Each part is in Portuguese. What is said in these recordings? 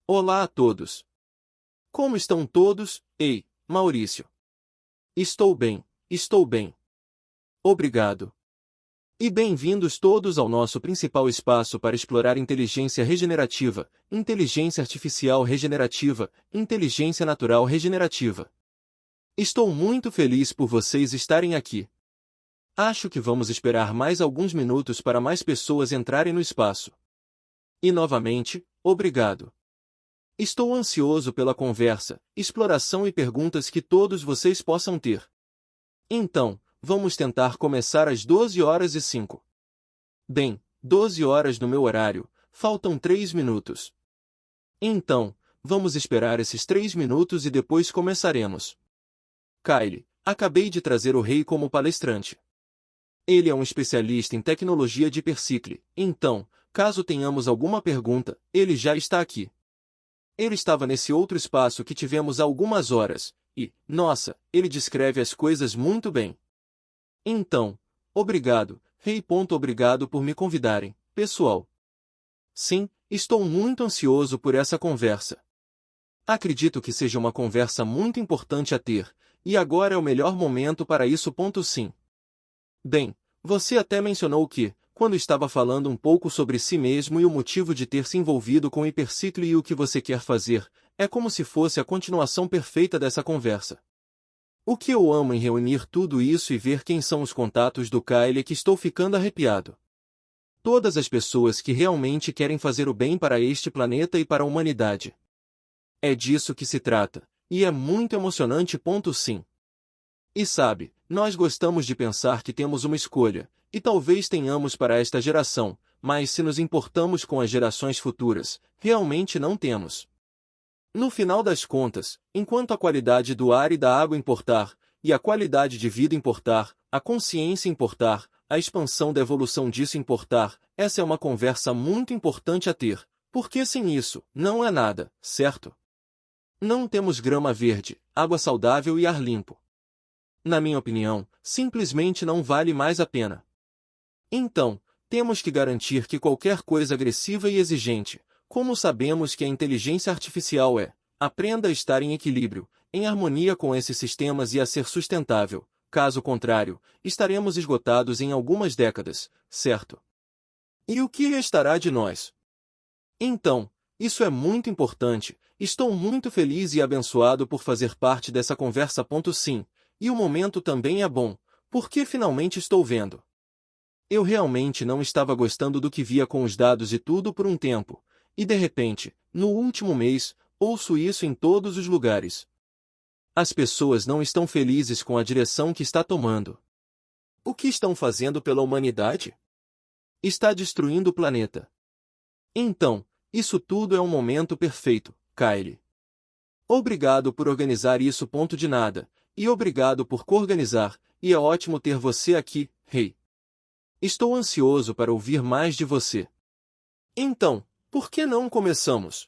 Olá a todos. Como estão todos? Ei, Maurício. Estou bem, estou bem. Obrigado. E bem-vindos todos ao nosso principal espaço para explorar inteligência regenerativa, inteligência artificial regenerativa, inteligência natural regenerativa. Estou muito feliz por vocês estarem aqui. Acho que vamos esperar mais alguns minutos para mais pessoas entrarem no espaço. E novamente, obrigado. Estou ansioso pela conversa, exploração e perguntas que todos vocês possam ter. Então, vamos tentar começar às 12h05. Bem, 12 horas no meu horário, faltam 3 minutos. Então, vamos esperar esses 3 minutos e depois começaremos. Kyle, acabei de trazer o rei como palestrante. Ele é um especialista em tecnologia de hipercicle, então, caso tenhamos alguma pergunta, ele já está aqui. Ele estava nesse outro espaço que tivemos há algumas horas, e, nossa, ele descreve as coisas muito bem. Então, obrigado, rei. Obrigado por me convidarem, pessoal. Sim, estou muito ansioso por essa conversa. Acredito que seja uma conversa muito importante a ter, e agora é o melhor momento para isso. Sim. Bem, você até mencionou que, quando estava falando um pouco sobre si mesmo e o motivo de ter se envolvido com o hiperciclo e o que você quer fazer, é como se fosse a continuação perfeita dessa conversa. O que eu amo em reunir tudo isso e ver quem são os contatos do Kyle é que estou ficando arrepiado. Todas as pessoas que realmente querem fazer o bem para este planeta e para a humanidade. É disso que se trata, e é muito emocionante. Sim. E sabe, nós gostamos de pensar que temos uma escolha, e talvez tenhamos para esta geração, mas se nos importamos com as gerações futuras, realmente não temos. No final das contas, enquanto a qualidade do ar e da água importar, e a qualidade de vida importar, a consciência importar, a expansão da evolução disso importar, essa é uma conversa muito importante a ter, porque sem isso, não é nada, certo? Não temos grama verde, água saudável e ar limpo. Na minha opinião, simplesmente não vale mais a pena. Então, temos que garantir que qualquer coisa agressiva e exigente, como sabemos que a inteligência artificial é, aprenda a estar em equilíbrio, em harmonia com esses sistemas e a ser sustentável. Caso contrário, estaremos esgotados em algumas décadas, certo? E o que restará de nós? Então, isso é muito importante. Estou muito feliz e abençoado por fazer parte dessa conversa. Sim. E o momento também é bom, porque finalmente estou vendo. Eu realmente não estava gostando do que via com os dados e tudo por um tempo, e de repente, no último mês, ouço isso em todos os lugares. As pessoas não estão felizes com a direção que está tomando. O que estão fazendo pela humanidade? Está destruindo o planeta. Então, isso tudo é um momento perfeito, Kyle. Obrigado por organizar isso. De nada. E obrigado por coorganizar, e é ótimo ter você aqui, rei. Estou ansioso para ouvir mais de você. Então, por que não começamos?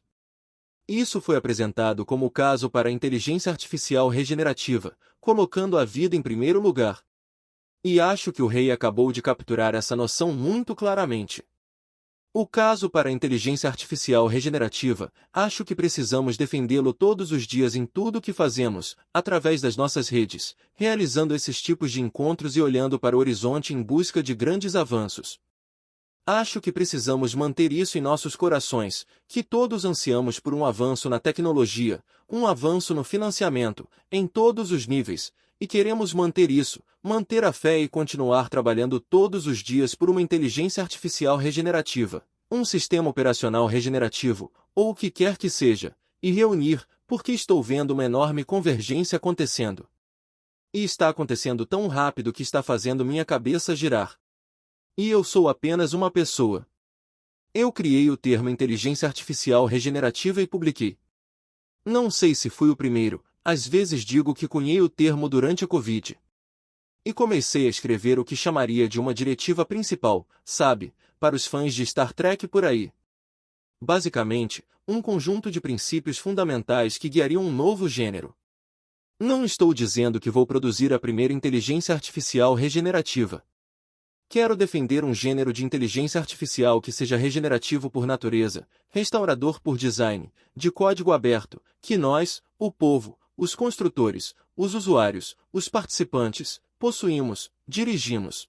Isso foi apresentado como o caso para a inteligência artificial regenerativa, colocando a vida em primeiro lugar. E acho que o rei acabou de capturar essa noção muito claramente. O caso para a inteligência artificial regenerativa, acho que precisamos defendê-lo todos os dias em tudo o que fazemos, através das nossas redes, realizando esses tipos de encontros e olhando para o horizonte em busca de grandes avanços. Acho que precisamos manter isso em nossos corações, que todos ansiamos por um avanço na tecnologia, um avanço no financiamento, em todos os níveis, e queremos manter isso, manter a fé e continuar trabalhando todos os dias por uma inteligência artificial regenerativa, um sistema operacional regenerativo, ou o que quer que seja, e reunir, porque estou vendo uma enorme convergência acontecendo. E está acontecendo tão rápido que está fazendo minha cabeça girar. E eu sou apenas uma pessoa. Eu criei o termo inteligência artificial regenerativa e publiquei. Não sei se fui o primeiro, às vezes digo que cunhei o termo durante a Covid. E comecei a escrever o que chamaria de uma diretiva principal, sabe, para os fãs de Star Trek por aí. Basicamente, um conjunto de princípios fundamentais que guiariam um novo gênero. Não estou dizendo que vou produzir a primeira inteligência artificial regenerativa. Quero defender um gênero de inteligência artificial que seja regenerativo por natureza, restaurador por design, de código aberto, que nós, o povo, os construtores, os usuários, os participantes, possuímos, dirigimos.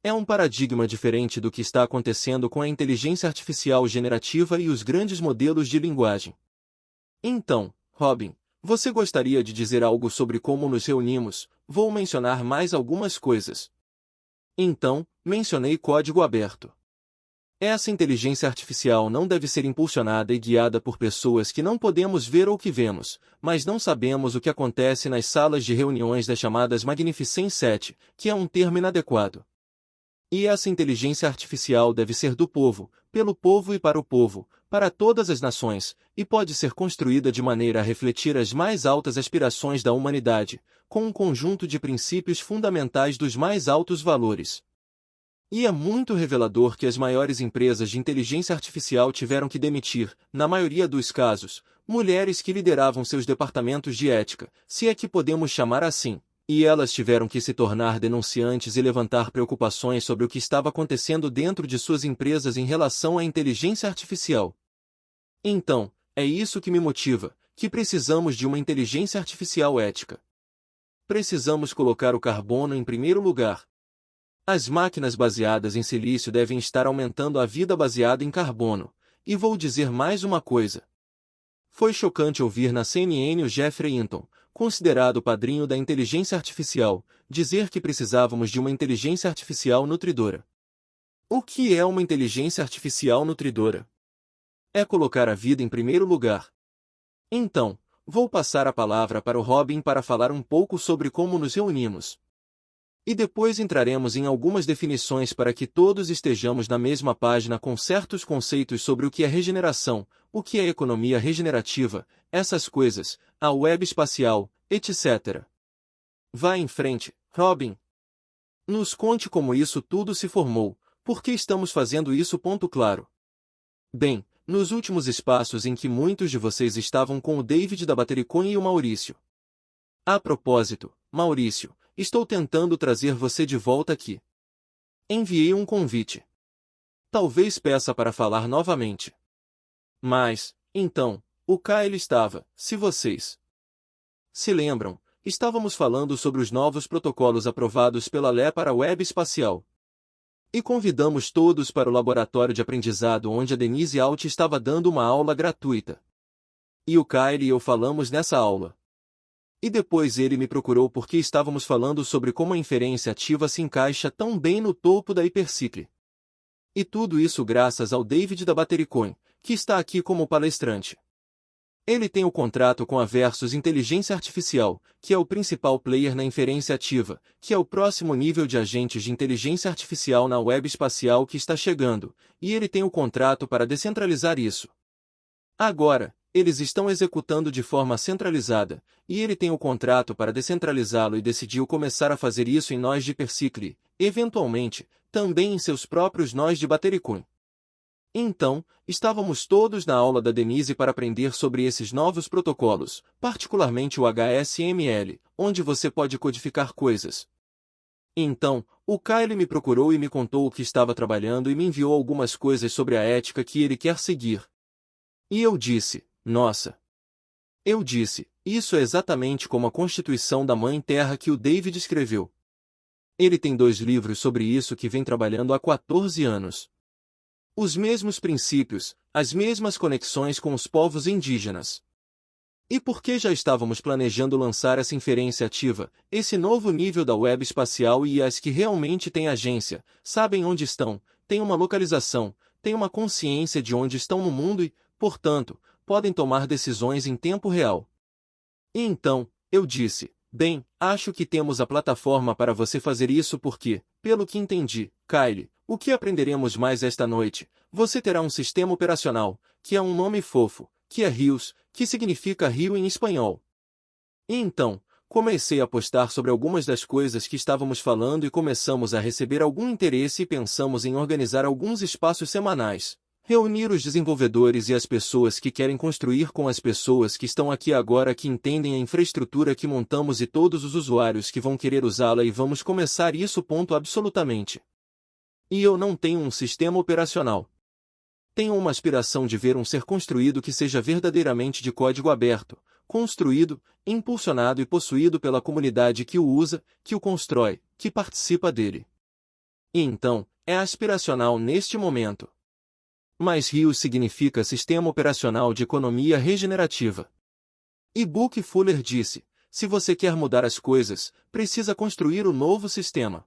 É um paradigma diferente do que está acontecendo com a inteligência artificial generativa e os grandes modelos de linguagem. Então, Robin, você gostaria de dizer algo sobre como nos reunimos? Vou mencionar mais algumas coisas. Então, mencionei código aberto. Essa inteligência artificial não deve ser impulsionada e guiada por pessoas que não podemos ver ou que vemos, mas não sabemos o que acontece nas salas de reuniões das chamadas Magnificent Sete, que é um termo inadequado. E essa inteligência artificial deve ser do povo, pelo povo e para o povo, para todas as nações, e pode ser construída de maneira a refletir as mais altas aspirações da humanidade, com um conjunto de princípios fundamentais dos mais altos valores. E é muito revelador que as maiores empresas de inteligência artificial tiveram que demitir, na maioria dos casos, mulheres que lideravam seus departamentos de ética, se é que podemos chamar assim, e elas tiveram que se tornar denunciantes e levantar preocupações sobre o que estava acontecendo dentro de suas empresas em relação à inteligência artificial. Então, é isso que me motiva, que precisamos de uma inteligência artificial ética. Precisamos colocar o carbono em primeiro lugar. As máquinas baseadas em silício devem estar aumentando a vida baseada em carbono. E vou dizer mais uma coisa. Foi chocante ouvir na CNN o Jeffrey Hinton, considerado o padrinho da inteligência artificial, dizer que precisávamos de uma inteligência artificial nutridora. O que é uma inteligência artificial nutridora? É colocar a vida em primeiro lugar. Então, vou passar a palavra para o Robin para falar um pouco sobre como nos reunimos. E depois entraremos em algumas definições para que todos estejamos na mesma página com certos conceitos sobre o que é regeneração, o que é economia regenerativa, essas coisas, a web espacial, etc. Vá em frente, Robin. Nos conte como isso tudo se formou, por que estamos fazendo isso? Claro. Bem, nos últimos espaços em que muitos de vocês estavam com o David da Batericon e o Maurício. A propósito, Maurício, estou tentando trazer você de volta aqui. Enviei um convite. Talvez peça para falar novamente. Mas, então, o Kyle estava, se vocês se lembram, estávamos falando sobre os novos protocolos aprovados pela LE para a web espacial. E convidamos todos para o laboratório de aprendizado onde a Denise Alt estava dando uma aula gratuita. E o Kyle e eu falamos nessa aula. E depois ele me procurou porque estávamos falando sobre como a inferência ativa se encaixa tão bem no topo da hipercicle. E tudo isso graças ao David da Batericon, que está aqui como palestrante. Ele tem o contrato com a Versus Inteligência Artificial, que é o principal player na inferência ativa, que é o próximo nível de agentes de inteligência artificial na web espacial que está chegando, e ele tem o contrato para descentralizar isso. Agora, eles estão executando de forma centralizada, e ele tem o contrato para descentralizá-lo e decidiu começar a fazer isso em nós de Persicle, eventualmente, também em seus próprios nós de Batericon. Então, estávamos todos na aula da Denise para aprender sobre esses novos protocolos, particularmente o HSML, onde você pode codificar coisas. Então, o Kyle me procurou e me contou o que estava trabalhando e me enviou algumas coisas sobre a ética que ele quer seguir. E eu disse, nossa. Eu disse, isso é exatamente como a Constituição da Mãe Terra que o David escreveu. Ele tem 2 livros sobre isso que vem trabalhando há 14 anos. Os mesmos princípios, as mesmas conexões com os povos indígenas. E porque já estávamos planejando lançar essa inferência ativa, esse novo nível da web espacial e as que realmente têm agência, sabem onde estão, têm uma localização, têm uma consciência de onde estão no mundo e, portanto, podem tomar decisões em tempo real. E então, eu disse, bem, acho que temos a plataforma para você fazer isso porque, pelo que entendi, Kyle, o que aprenderemos mais esta noite? Você terá um sistema operacional, que é um nome fofo, que é RIOS, que significa rio em espanhol. E então, comecei a postar sobre algumas das coisas que estávamos falando e começamos a receber algum interesse e pensamos em organizar alguns espaços semanais. Reunir os desenvolvedores e as pessoas que querem construir com as pessoas que estão aqui agora que entendem a infraestrutura que montamos e todos os usuários que vão querer usá-la e vamos começar isso. Absolutamente. E eu não tenho um sistema operacional. Tenho uma aspiração de ver um ser construído que seja verdadeiramente de código aberto, construído, impulsionado e possuído pela comunidade que o usa, que o constrói, que participa dele. E então, é aspiracional neste momento. Mas RIOS significa Sistema Operacional de Economia Regenerativa. E Buck Fuller disse, se você quer mudar as coisas, precisa construir o novo sistema.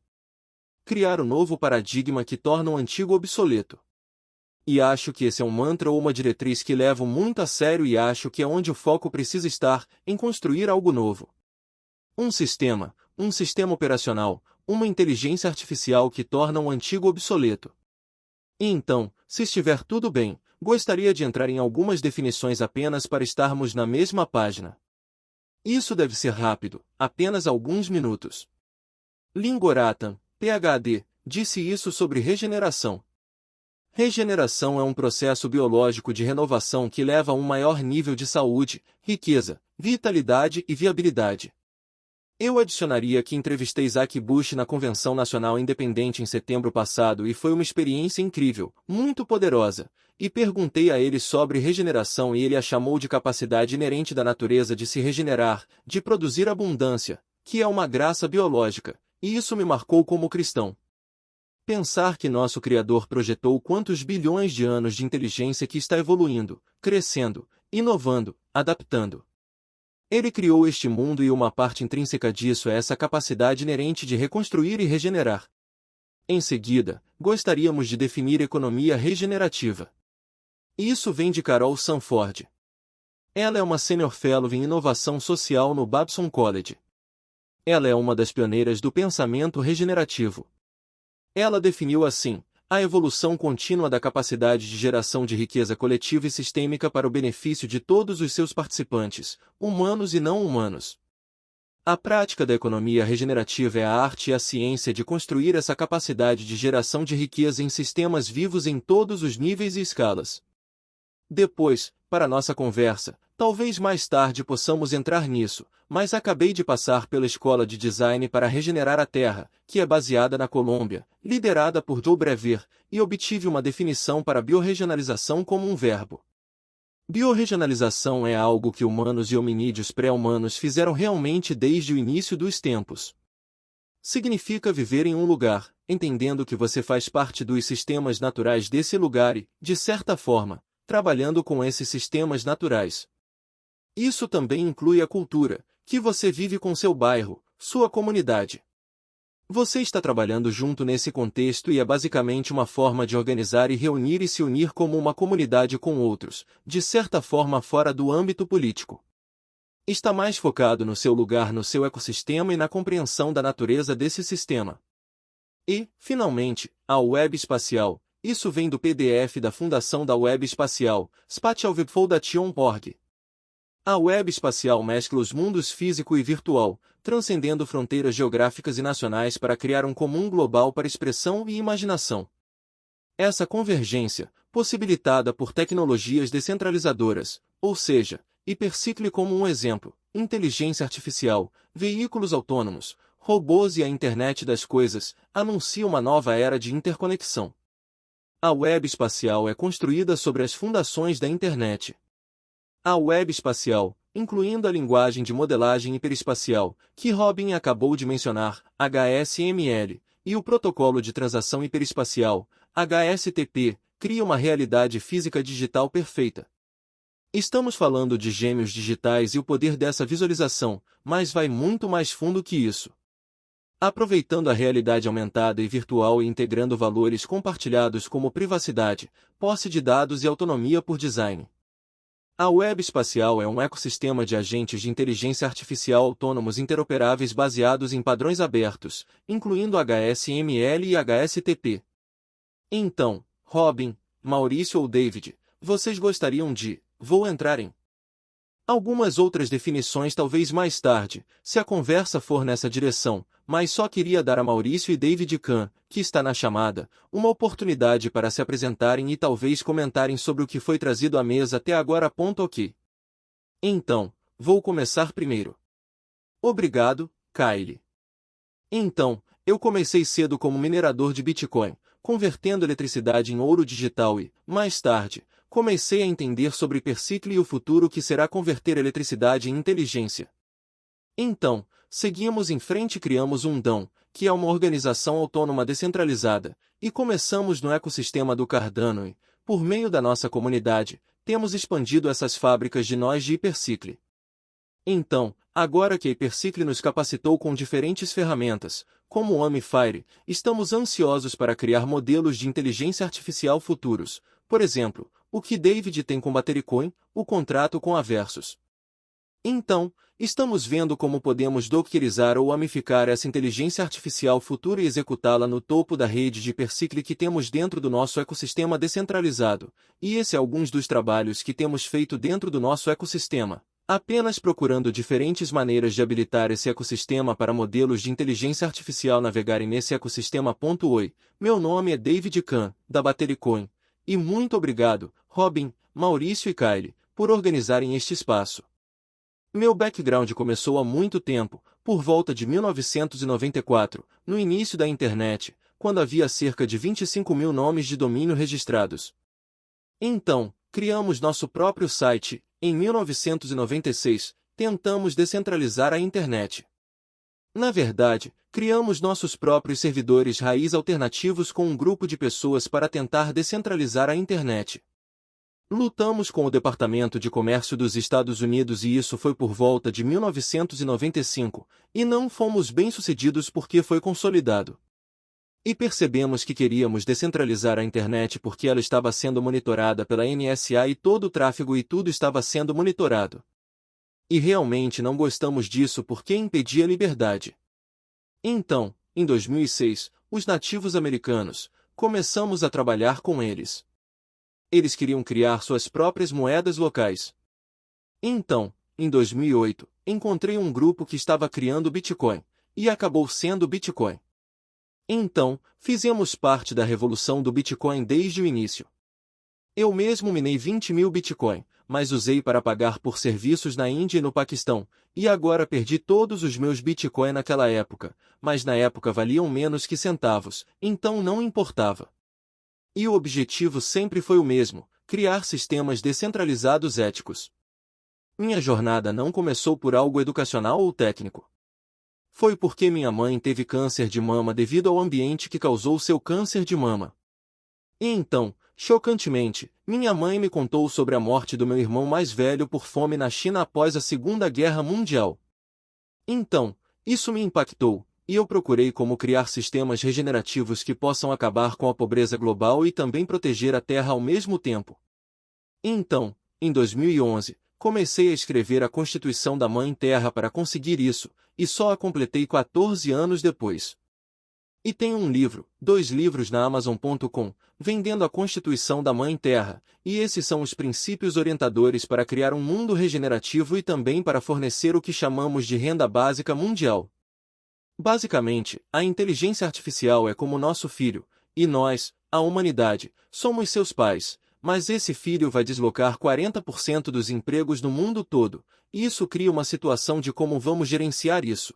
Criar o novo paradigma que torna o antigo obsoleto. E acho que esse é um mantra ou uma diretriz que levo muito a sério e acho que é onde o foco precisa estar, em construir algo novo. Um sistema operacional, uma inteligência artificial que torna o antigo obsoleto. E então, se estiver tudo bem, gostaria de entrar em algumas definições apenas para estarmos na mesma página. Isso deve ser rápido, apenas alguns minutos. Lingoratam, PhD, disse isso sobre regeneração. Regeneração é um processo biológico de renovação que leva a um maior nível de saúde, riqueza, vitalidade e viabilidade. Eu adicionaria que entrevistei Zach Bush na Convenção Nacional Independente em setembro passado e foi uma experiência incrível, muito poderosa, e perguntei a ele sobre regeneração e ele a chamou de capacidade inerente da natureza de se regenerar, de produzir abundância, que é uma graça biológica, e isso me marcou como cristão. Pensar que nosso Criador projetou quantos bilhões de anos de inteligência que está evoluindo, crescendo, inovando, adaptando. Ele criou este mundo e uma parte intrínseca disso é essa capacidade inerente de reconstruir e regenerar. Em seguida, gostaríamos de definir economia regenerativa. Isso vem de Carol Sanford. Ela é uma Senior Fellow em Inovação Social no Babson College. Ela é uma das pioneiras do pensamento regenerativo. Ela definiu assim, a evolução contínua da capacidade de geração de riqueza coletiva e sistêmica para o benefício de todos os seus participantes, humanos e não humanos. A prática da economia regenerativa é a arte e a ciência de construir essa capacidade de geração de riqueza em sistemas vivos em todos os níveis e escalas. Depois, para nossa conversa, talvez mais tarde possamos entrar nisso, mas acabei de passar pela Escola de Design para Regenerar a Terra, que é baseada na Colômbia, liderada por Joe Brever, e obtive uma definição para biorregionalização como um verbo. Biorregionalização é algo que humanos e hominídeos pré-humanos fizeram realmente desde o início dos tempos. Significa viver em um lugar, entendendo que você faz parte dos sistemas naturais desse lugar e, de certa forma, trabalhando com esses sistemas naturais. Isso também inclui a cultura, que você vive com seu bairro, sua comunidade. Você está trabalhando junto nesse contexto e é basicamente uma forma de organizar e reunir e se unir como uma comunidade com outros, de certa forma fora do âmbito político. Está mais focado no seu lugar no seu ecossistema e na compreensão da natureza desse sistema. E, finalmente, a web espacial. Isso vem do PDF da Fundação da Web Espacial, spatialwebfoundation.org. A web espacial mescla os mundos físico e virtual, transcendendo fronteiras geográficas e nacionais para criar um comum global para expressão e imaginação. Essa convergência, possibilitada por tecnologias descentralizadoras, ou seja, hipercicle como um exemplo, inteligência artificial, veículos autônomos, robôs e a internet das coisas, anuncia uma nova era de interconexão. A web espacial é construída sobre as fundações da internet. A web espacial, incluindo a linguagem de modelagem hiperespacial, que Robin acabou de mencionar, HSML, e o protocolo de transação hiperespacial, HSTP, cria uma realidade física digital perfeita. Estamos falando de gêmeos digitais e o poder dessa visualização, mas vai muito mais fundo que isso. Aproveitando a realidade aumentada e virtual e integrando valores compartilhados como privacidade, posse de dados e autonomia por design. A web espacial é um ecossistema de agentes de inteligência artificial autônomos interoperáveis baseados em padrões abertos, incluindo HSML e HSTP. Então, Robin, Maurício ou David, vocês gostariam de, vou entrar em algumas outras definições talvez mais tarde, se a conversa for nessa direção, mas só queria dar a Maurício e David Kahn, que está na chamada, uma oportunidade para se apresentarem e talvez comentarem sobre o que foi trazido à mesa até agora. Ok. Então, vou começar primeiro. Obrigado, Kyle. Então, eu comecei cedo como minerador de Bitcoin, convertendo eletricidade em ouro digital e, mais tarde, comecei a entender sobre Persicle e o futuro que será converter eletricidade em inteligência. Então, seguimos em frente e criamos um DAO, que é uma organização autônoma descentralizada, e começamos no ecossistema do Cardano e, por meio da nossa comunidade, temos expandido essas fábricas de nós de Hypercycle. Então, agora que a Hypercycle nos capacitou com diferentes ferramentas, como o AmiFire, estamos ansiosos para criar modelos de inteligência artificial futuros. Por exemplo, o que David tem com Batterycoin, o contrato com a Versus. Então, estamos vendo como podemos dockerizar ou amificar essa inteligência artificial futura e executá-la no topo da rede de Hypercycle que temos dentro do nosso ecossistema descentralizado, e esse é alguns dos trabalhos que temos feito dentro do nosso ecossistema, apenas procurando diferentes maneiras de habilitar esse ecossistema para modelos de inteligência artificial navegarem nesse ecossistema. Oi, meu nome é David Kahn, da Batterycoin, e muito obrigado, Robin, Maurício e Kyle, por organizarem este espaço. Meu background começou há muito tempo, por volta de 1994, no início da internet, quando havia cerca de 25 mil nomes de domínio registrados. Então, criamos nosso próprio site. Em 1996, tentamos descentralizar a internet. Na verdade, criamos nossos próprios servidores raiz alternativos com um grupo de pessoas para tentar descentralizar a internet. Lutamos com o Departamento de Comércio dos Estados Unidos e isso foi por volta de 1995, e não fomos bem-sucedidos porque foi consolidado. E percebemos que queríamos descentralizar a internet porque ela estava sendo monitorada pela NSA e todo o tráfego e tudo estava sendo monitorado. E realmente não gostamos disso porque impedia a liberdade. Então, em 2006, os nativos americanos, começamos a trabalhar com eles. Eles queriam criar suas próprias moedas locais. Então, em 2008, encontrei um grupo que estava criando Bitcoin, e acabou sendo Bitcoin. Então, fizemos parte da revolução do Bitcoin desde o início. Eu mesmo minei 20 mil Bitcoin, mas usei para pagar por serviços na Índia e no Paquistão, e agora perdi todos os meus Bitcoin naquela época, mas na época valiam menos que centavos, então não importava. E o objetivo sempre foi o mesmo, criar sistemas descentralizados éticos. Minha jornada não começou por algo educacional ou técnico. Foi porque minha mãe teve câncer de mama devido ao ambiente que causou seu câncer de mama. E então, chocantemente, minha mãe me contou sobre a morte do meu irmão mais velho por fome na China após a Segunda Guerra Mundial. Então, isso me impactou, e eu procurei como criar sistemas regenerativos que possam acabar com a pobreza global e também proteger a Terra ao mesmo tempo. Então, em 2011, comecei a escrever a Constituição da Mãe Terra para conseguir isso, e só a completei 14 anos depois. E tenho um livro, 2 livros na Amazon.com, vendendo a Constituição da Mãe Terra, e esses são os princípios orientadores para criar um mundo regenerativo e também para fornecer o que chamamos de renda básica mundial. Basicamente, a inteligência artificial é como nosso filho, e nós, a humanidade, somos seus pais, mas esse filho vai deslocar 40% dos empregos no mundo todo, e isso cria uma situação de como vamos gerenciar isso.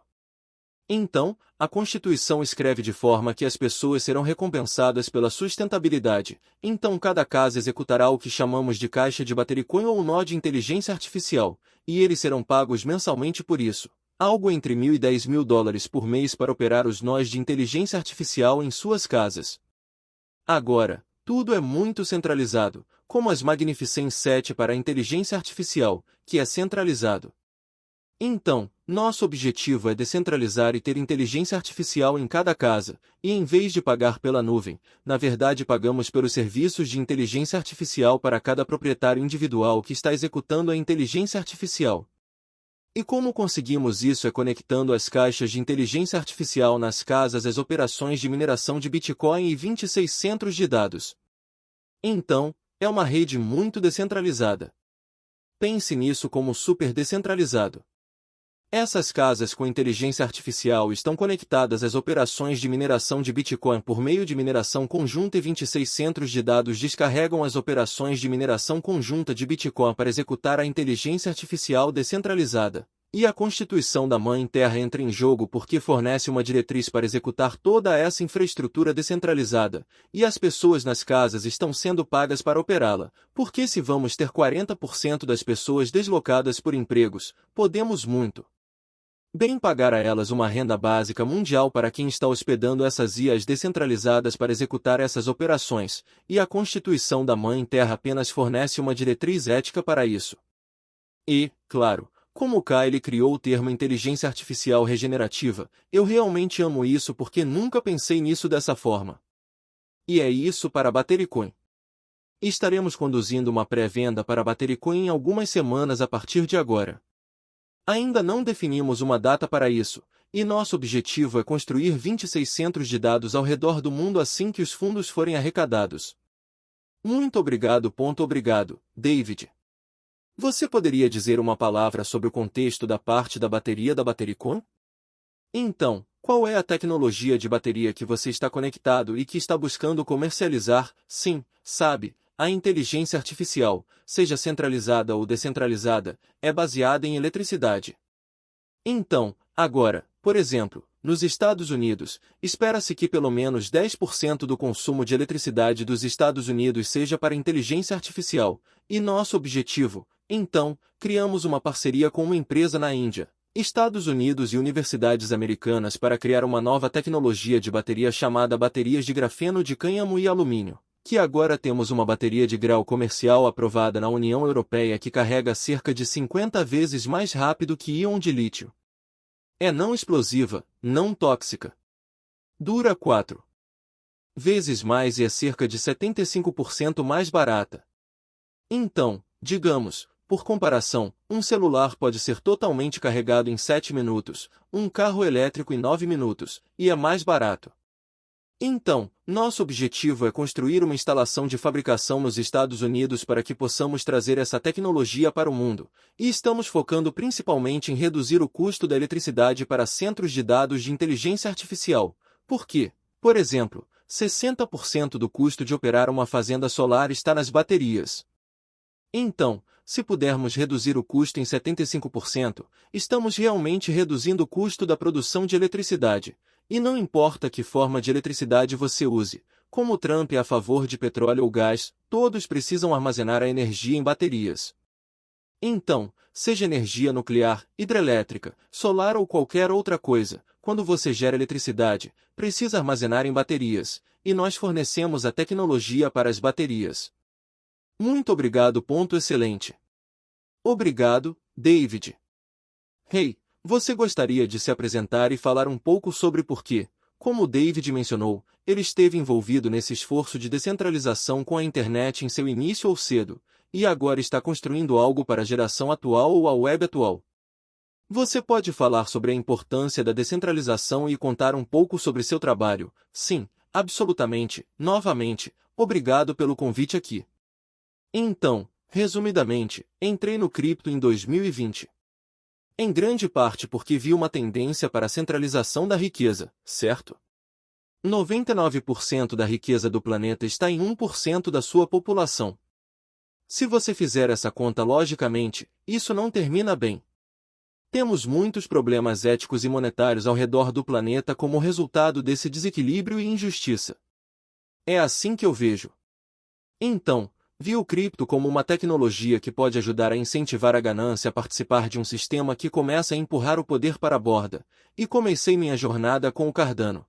Então, a Constituição escreve de forma que as pessoas serão recompensadas pela sustentabilidade, então cada casa executará o que chamamos de caixa de Batterycoin ou nó de inteligência artificial, e eles serão pagos mensalmente por isso. Algo entre $1.000 e $10.000 por mês para operar os nós de inteligência artificial em suas casas. Agora, tudo é muito centralizado, como as Magnificent 7 para a inteligência artificial, que é centralizado. Então, nosso objetivo é descentralizar e ter inteligência artificial em cada casa, e em vez de pagar pela nuvem, na verdade pagamos pelos serviços de inteligência artificial para cada proprietário individual que está executando a inteligência artificial. E como conseguimos isso é conectando as caixas de inteligência artificial nas casas às operações de mineração de Bitcoin e 26 centros de dados. Então, é uma rede muito descentralizada. Pense nisso como super descentralizado. Essas casas com inteligência artificial estão conectadas às operações de mineração de Bitcoin por meio de mineração conjunta e 26 centros de dados descarregam as operações de mineração conjunta de Bitcoin para executar a inteligência artificial descentralizada. E a Constituição da Mãe Terra entra em jogo porque fornece uma diretriz para executar toda essa infraestrutura descentralizada, e as pessoas nas casas estão sendo pagas para operá-la, porque se vamos ter 40% das pessoas deslocadas por empregos, podemos muito bem pagar a elas uma renda básica mundial para quem está hospedando essas IAs descentralizadas para executar essas operações, e a Constituição da Mãe Terra apenas fornece uma diretriz ética para isso. E, claro, como Kyle criou o termo inteligência artificial regenerativa, eu realmente amo isso porque nunca pensei nisso dessa forma. E é isso para a Batericoin. Estaremos conduzindo uma pré-venda para a Batericoin em algumas semanas a partir de agora. Ainda não definimos uma data para isso, e nosso objetivo é construir 26 centros de dados ao redor do mundo assim que os fundos forem arrecadados. Muito obrigado. Obrigado, David. Você poderia dizer uma palavra sobre o contexto da parte da bateria da Batericoin? Então, qual é a tecnologia de bateria que você está conectado e que está buscando comercializar? Sim, sabe, a inteligência artificial, seja centralizada ou descentralizada, é baseada em eletricidade. Então, agora, por exemplo, nos Estados Unidos, espera-se que pelo menos 10% do consumo de eletricidade dos Estados Unidos seja para inteligência artificial, e nosso objetivo, então, criamos uma parceria com uma empresa na Índia, Estados Unidos e universidades americanas para criar uma nova tecnologia de bateria chamada baterias de grafeno de cânhamo e alumínio, que agora temos uma bateria de grau comercial aprovada na União Europeia que carrega cerca de 50 vezes mais rápido que íon de lítio. É não explosiva, não tóxica. Dura 4 vezes mais e é cerca de 75% mais barata. Então, digamos, por comparação, um celular pode ser totalmente carregado em 7 minutos, um carro elétrico em 9 minutos, e é mais barato. Então, nosso objetivo é construir uma instalação de fabricação nos Estados Unidos para que possamos trazer essa tecnologia para o mundo, e estamos focando principalmente em reduzir o custo da eletricidade para centros de dados de inteligência artificial, porque, por exemplo, 60% do custo de operar uma fazenda solar está nas baterias. Então, se pudermos reduzir o custo em 75%, estamos realmente reduzindo o custo da produção de eletricidade. E não importa que forma de eletricidade você use, como Trump é a favor de petróleo ou gás, todos precisam armazenar a energia em baterias. Então, seja energia nuclear, hidrelétrica, solar ou qualquer outra coisa, quando você gera eletricidade, precisa armazenar em baterias, e nós fornecemos a tecnologia para as baterias. Muito obrigado. Excelente. Obrigado, David. Hey, você gostaria de se apresentar e falar um pouco sobre por que, como o David mencionou, ele esteve envolvido nesse esforço de descentralização com a internet em seu início ou cedo, e agora está construindo algo para a geração atual ou a web atual. Você pode falar sobre a importância da descentralização e contar um pouco sobre seu trabalho? Sim, absolutamente. Novamente, obrigado pelo convite aqui. Então, resumidamente, entrei no cripto em 2020. Em grande parte porque vi uma tendência para a centralização da riqueza, certo? 99% da riqueza do planeta está em 1% da sua população. Se você fizer essa conta logicamente, isso não termina bem. Temos muitos problemas éticos e monetários ao redor do planeta como resultado desse desequilíbrio e injustiça. É assim que eu vejo. Então, vi o cripto como uma tecnologia que pode ajudar a incentivar a ganância a participar de um sistema que começa a empurrar o poder para a borda, e comecei minha jornada com o Cardano.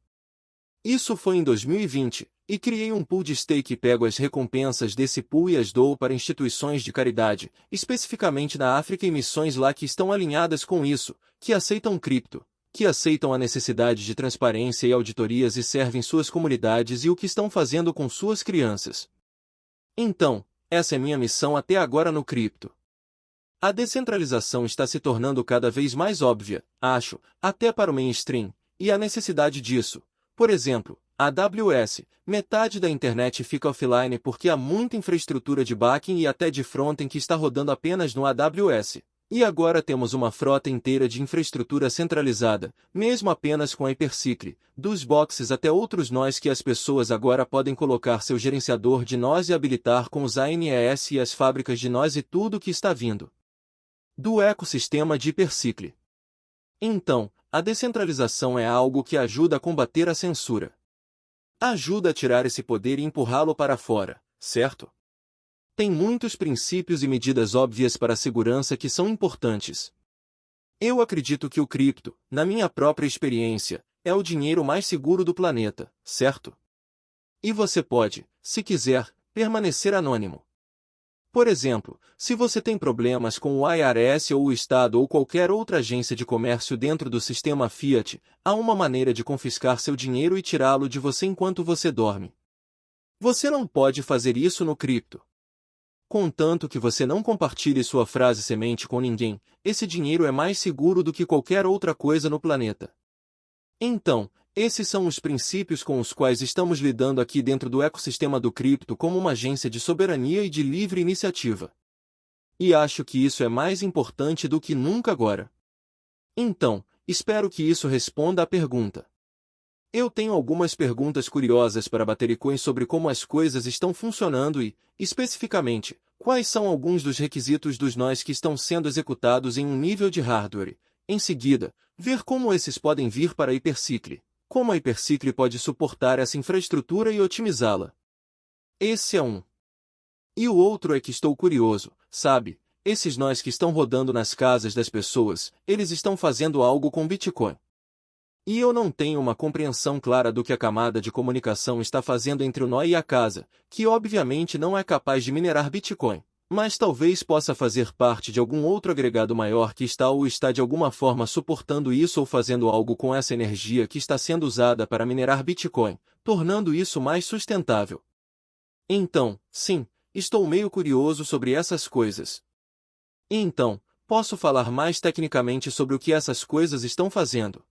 Isso foi em 2020, e criei um pool de stake e pego as recompensas desse pool e as dou para instituições de caridade, especificamente na África e missões lá que estão alinhadas com isso, que aceitam cripto, que aceitam a necessidade de transparência e auditorias e servem suas comunidades e o que estão fazendo com suas crianças. Então, essa é minha missão até agora no cripto. A descentralização está se tornando cada vez mais óbvia, acho, até para o mainstream, e a necessidade disso. Por exemplo, a AWS, metade da internet fica offline porque há muita infraestrutura de back-end e até de front-end que está rodando apenas no AWS. E agora temos uma frota inteira de infraestrutura centralizada, mesmo apenas com a Hypercycle, dos boxes até outros nós que as pessoas agora podem colocar seu gerenciador de nós e habilitar com os ANES e as fábricas de nós e tudo que está vindo. do ecossistema de Hypercycle. Então, a descentralização é algo que ajuda a combater a censura. Ajuda a tirar esse poder e empurrá-lo para fora, certo? Tem muitos princípios e medidas óbvias para a segurança que são importantes. Eu acredito que o cripto, na minha própria experiência, é o dinheiro mais seguro do planeta, certo? E você pode, se quiser, permanecer anônimo. Por exemplo, se você tem problemas com o IRS ou o Estado ou qualquer outra agência de comércio dentro do sistema Fiat, há uma maneira de confiscar seu dinheiro e tirá-lo de você enquanto você dorme. Você não pode fazer isso no cripto. Contanto que você não compartilhe sua frase semente com ninguém, esse dinheiro é mais seguro do que qualquer outra coisa no planeta. Então, esses são os princípios com os quais estamos lidando aqui dentro do ecossistema do cripto como uma agência de soberania e de livre iniciativa. E acho que isso é mais importante do que nunca agora. Então, espero que isso responda à pergunta. Eu tenho algumas perguntas curiosas para Batericões sobre como as coisas estão funcionando e, especificamente, quais são alguns dos requisitos dos nós que estão sendo executados em um nível de hardware. Em seguida, ver como esses podem vir para a Hypercycle. Como a Hypercycle pode suportar essa infraestrutura e otimizá-la. Esse é um. E o outro é que estou curioso, sabe? Esses nós que estão rodando nas casas das pessoas, eles estão fazendo algo com Bitcoin. E eu não tenho uma compreensão clara do que a camada de comunicação está fazendo entre o nó e a casa, que obviamente não é capaz de minerar Bitcoin, mas talvez possa fazer parte de algum outro agregado maior que está de alguma forma suportando isso ou fazendo algo com essa energia que está sendo usada para minerar Bitcoin, tornando isso mais sustentável. Então, sim, estou meio curioso sobre essas coisas. Então, posso falar mais tecnicamente sobre o que essas coisas estão fazendo.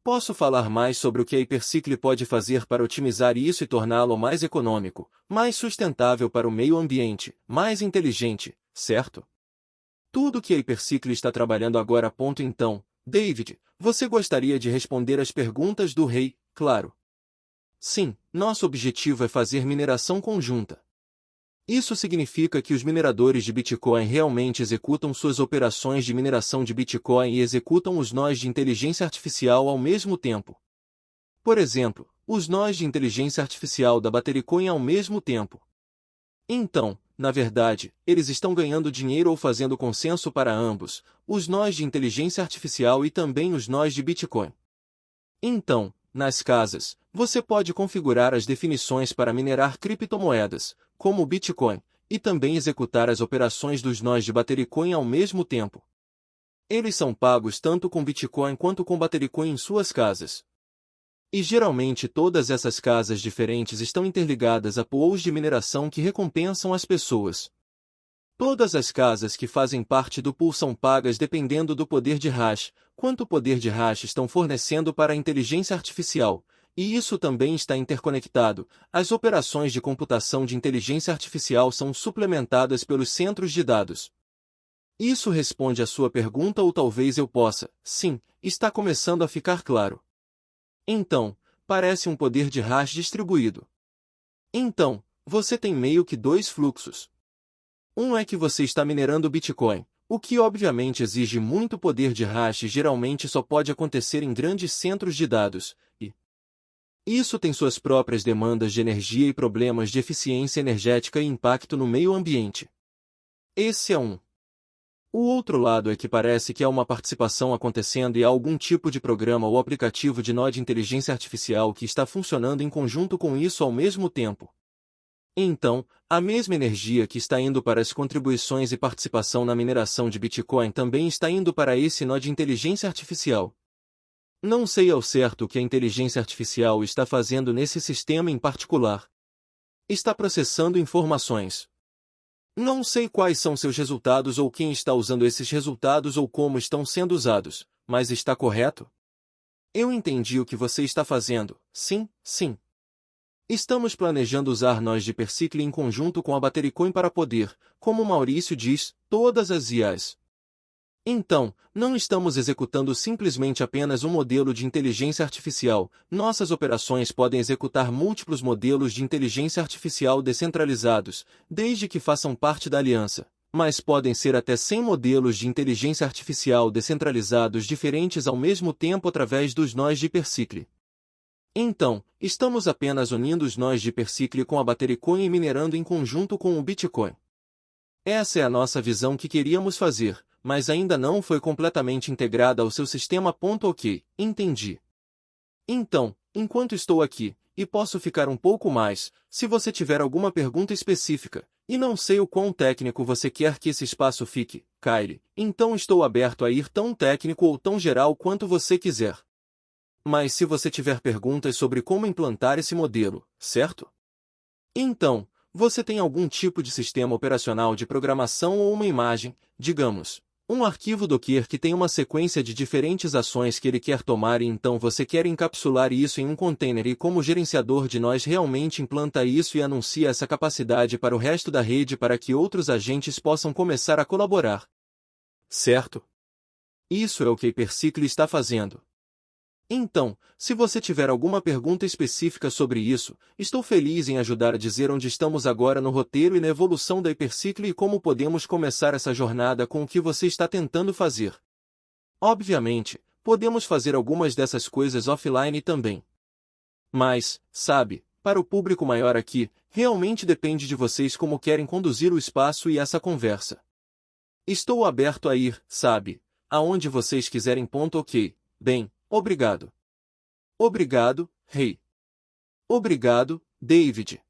Posso falar mais sobre o que a Hypercycle pode fazer para otimizar isso e torná-lo mais econômico, mais sustentável para o meio ambiente, mais inteligente, certo? Tudo que a Hypercycle está trabalhando agora. Então, David, você gostaria de responder às perguntas do rei, claro. Sim, nosso objetivo é fazer mineração conjunta. Isso significa que os mineradores de Bitcoin realmente executam suas operações de mineração de Bitcoin e executam os nós de inteligência artificial ao mesmo tempo. Por exemplo, os nós de inteligência artificial da Batericoin ao mesmo tempo. Então, na verdade, eles estão ganhando dinheiro ou fazendo consenso para ambos, os nós de inteligência artificial e também os nós de Bitcoin. Então, nas casas, você pode configurar as definições para minerar criptomoedas, como o Bitcoin, e também executar as operações dos nós de Batericoin ao mesmo tempo. Eles são pagos tanto com Bitcoin quanto com Batericoin em suas casas. E geralmente todas essas casas diferentes estão interligadas a pools de mineração que recompensam as pessoas. Todas as casas que fazem parte do pool são pagas dependendo do poder de hash, quanto poder de hash estão fornecendo para a inteligência artificial. E isso também está interconectado. As operações de computação de inteligência artificial são suplementadas pelos centros de dados. Isso responde à sua pergunta ou talvez eu possa. Sim, está começando a ficar claro. Então, parece um poder de hash distribuído. Então, você tem meio que dois fluxos. Um é que você está minerando Bitcoin, o que obviamente exige muito poder de hash e geralmente só pode acontecer em grandes centros de dados, e isso tem suas próprias demandas de energia e problemas de eficiência energética e impacto no meio ambiente. Esse é um. O outro lado é que parece que há uma participação acontecendo e há algum tipo de programa ou aplicativo de nó de inteligência artificial que está funcionando em conjunto com isso ao mesmo tempo. Então, a mesma energia que está indo para as contribuições e participação na mineração de Bitcoin também está indo para esse nó de inteligência artificial. Não sei ao certo o que a inteligência artificial está fazendo nesse sistema em particular. Está processando informações. Não sei quais são seus resultados ou quem está usando esses resultados ou como estão sendo usados, mas está correto? Eu entendi o que você está fazendo. Sim, sim. Estamos planejando usar nós de Hypercycle em conjunto com a Batericoin para poder, como Maurício diz, todas as IAs. Então, não estamos executando simplesmente apenas um modelo de inteligência artificial, nossas operações podem executar múltiplos modelos de inteligência artificial descentralizados, desde que façam parte da aliança, mas podem ser até 100 modelos de inteligência artificial descentralizados diferentes ao mesmo tempo através dos nós de Hypercycle. Então, estamos apenas unindo os nós de Hypercycle com a Batericoin e minerando em conjunto com o Bitcoin. Essa é a nossa visão que queríamos fazer, mas ainda não foi completamente integrada ao seu sistema. Ok, entendi. Então, enquanto estou aqui, e posso ficar um pouco mais, se você tiver alguma pergunta específica, e não sei o quão técnico você quer que esse espaço fique, Kylie, então estou aberto a ir tão técnico ou tão geral quanto você quiser. Mas se você tiver perguntas sobre como implantar esse modelo, certo? Então, você tem algum tipo de sistema operacional de programação ou uma imagem, digamos, um arquivo Docker que tem uma sequência de diferentes ações que ele quer tomar e então você quer encapsular isso em um container e como gerenciador de nós realmente implanta isso e anuncia essa capacidade para o resto da rede para que outros agentes possam começar a colaborar. Certo? Isso é o que Hypercycle está fazendo. Então, se você tiver alguma pergunta específica sobre isso, estou feliz em ajudar a dizer onde estamos agora no roteiro e na evolução da Hypercycle e como podemos começar essa jornada com o que você está tentando fazer. Obviamente, podemos fazer algumas dessas coisas offline também. Mas, sabe, para o público maior aqui, realmente depende de vocês como querem conduzir o espaço e essa conversa. Estou aberto a ir, sabe, aonde vocês quiserem. Ok, bem. Obrigado. Obrigado, Rei. Obrigado, David.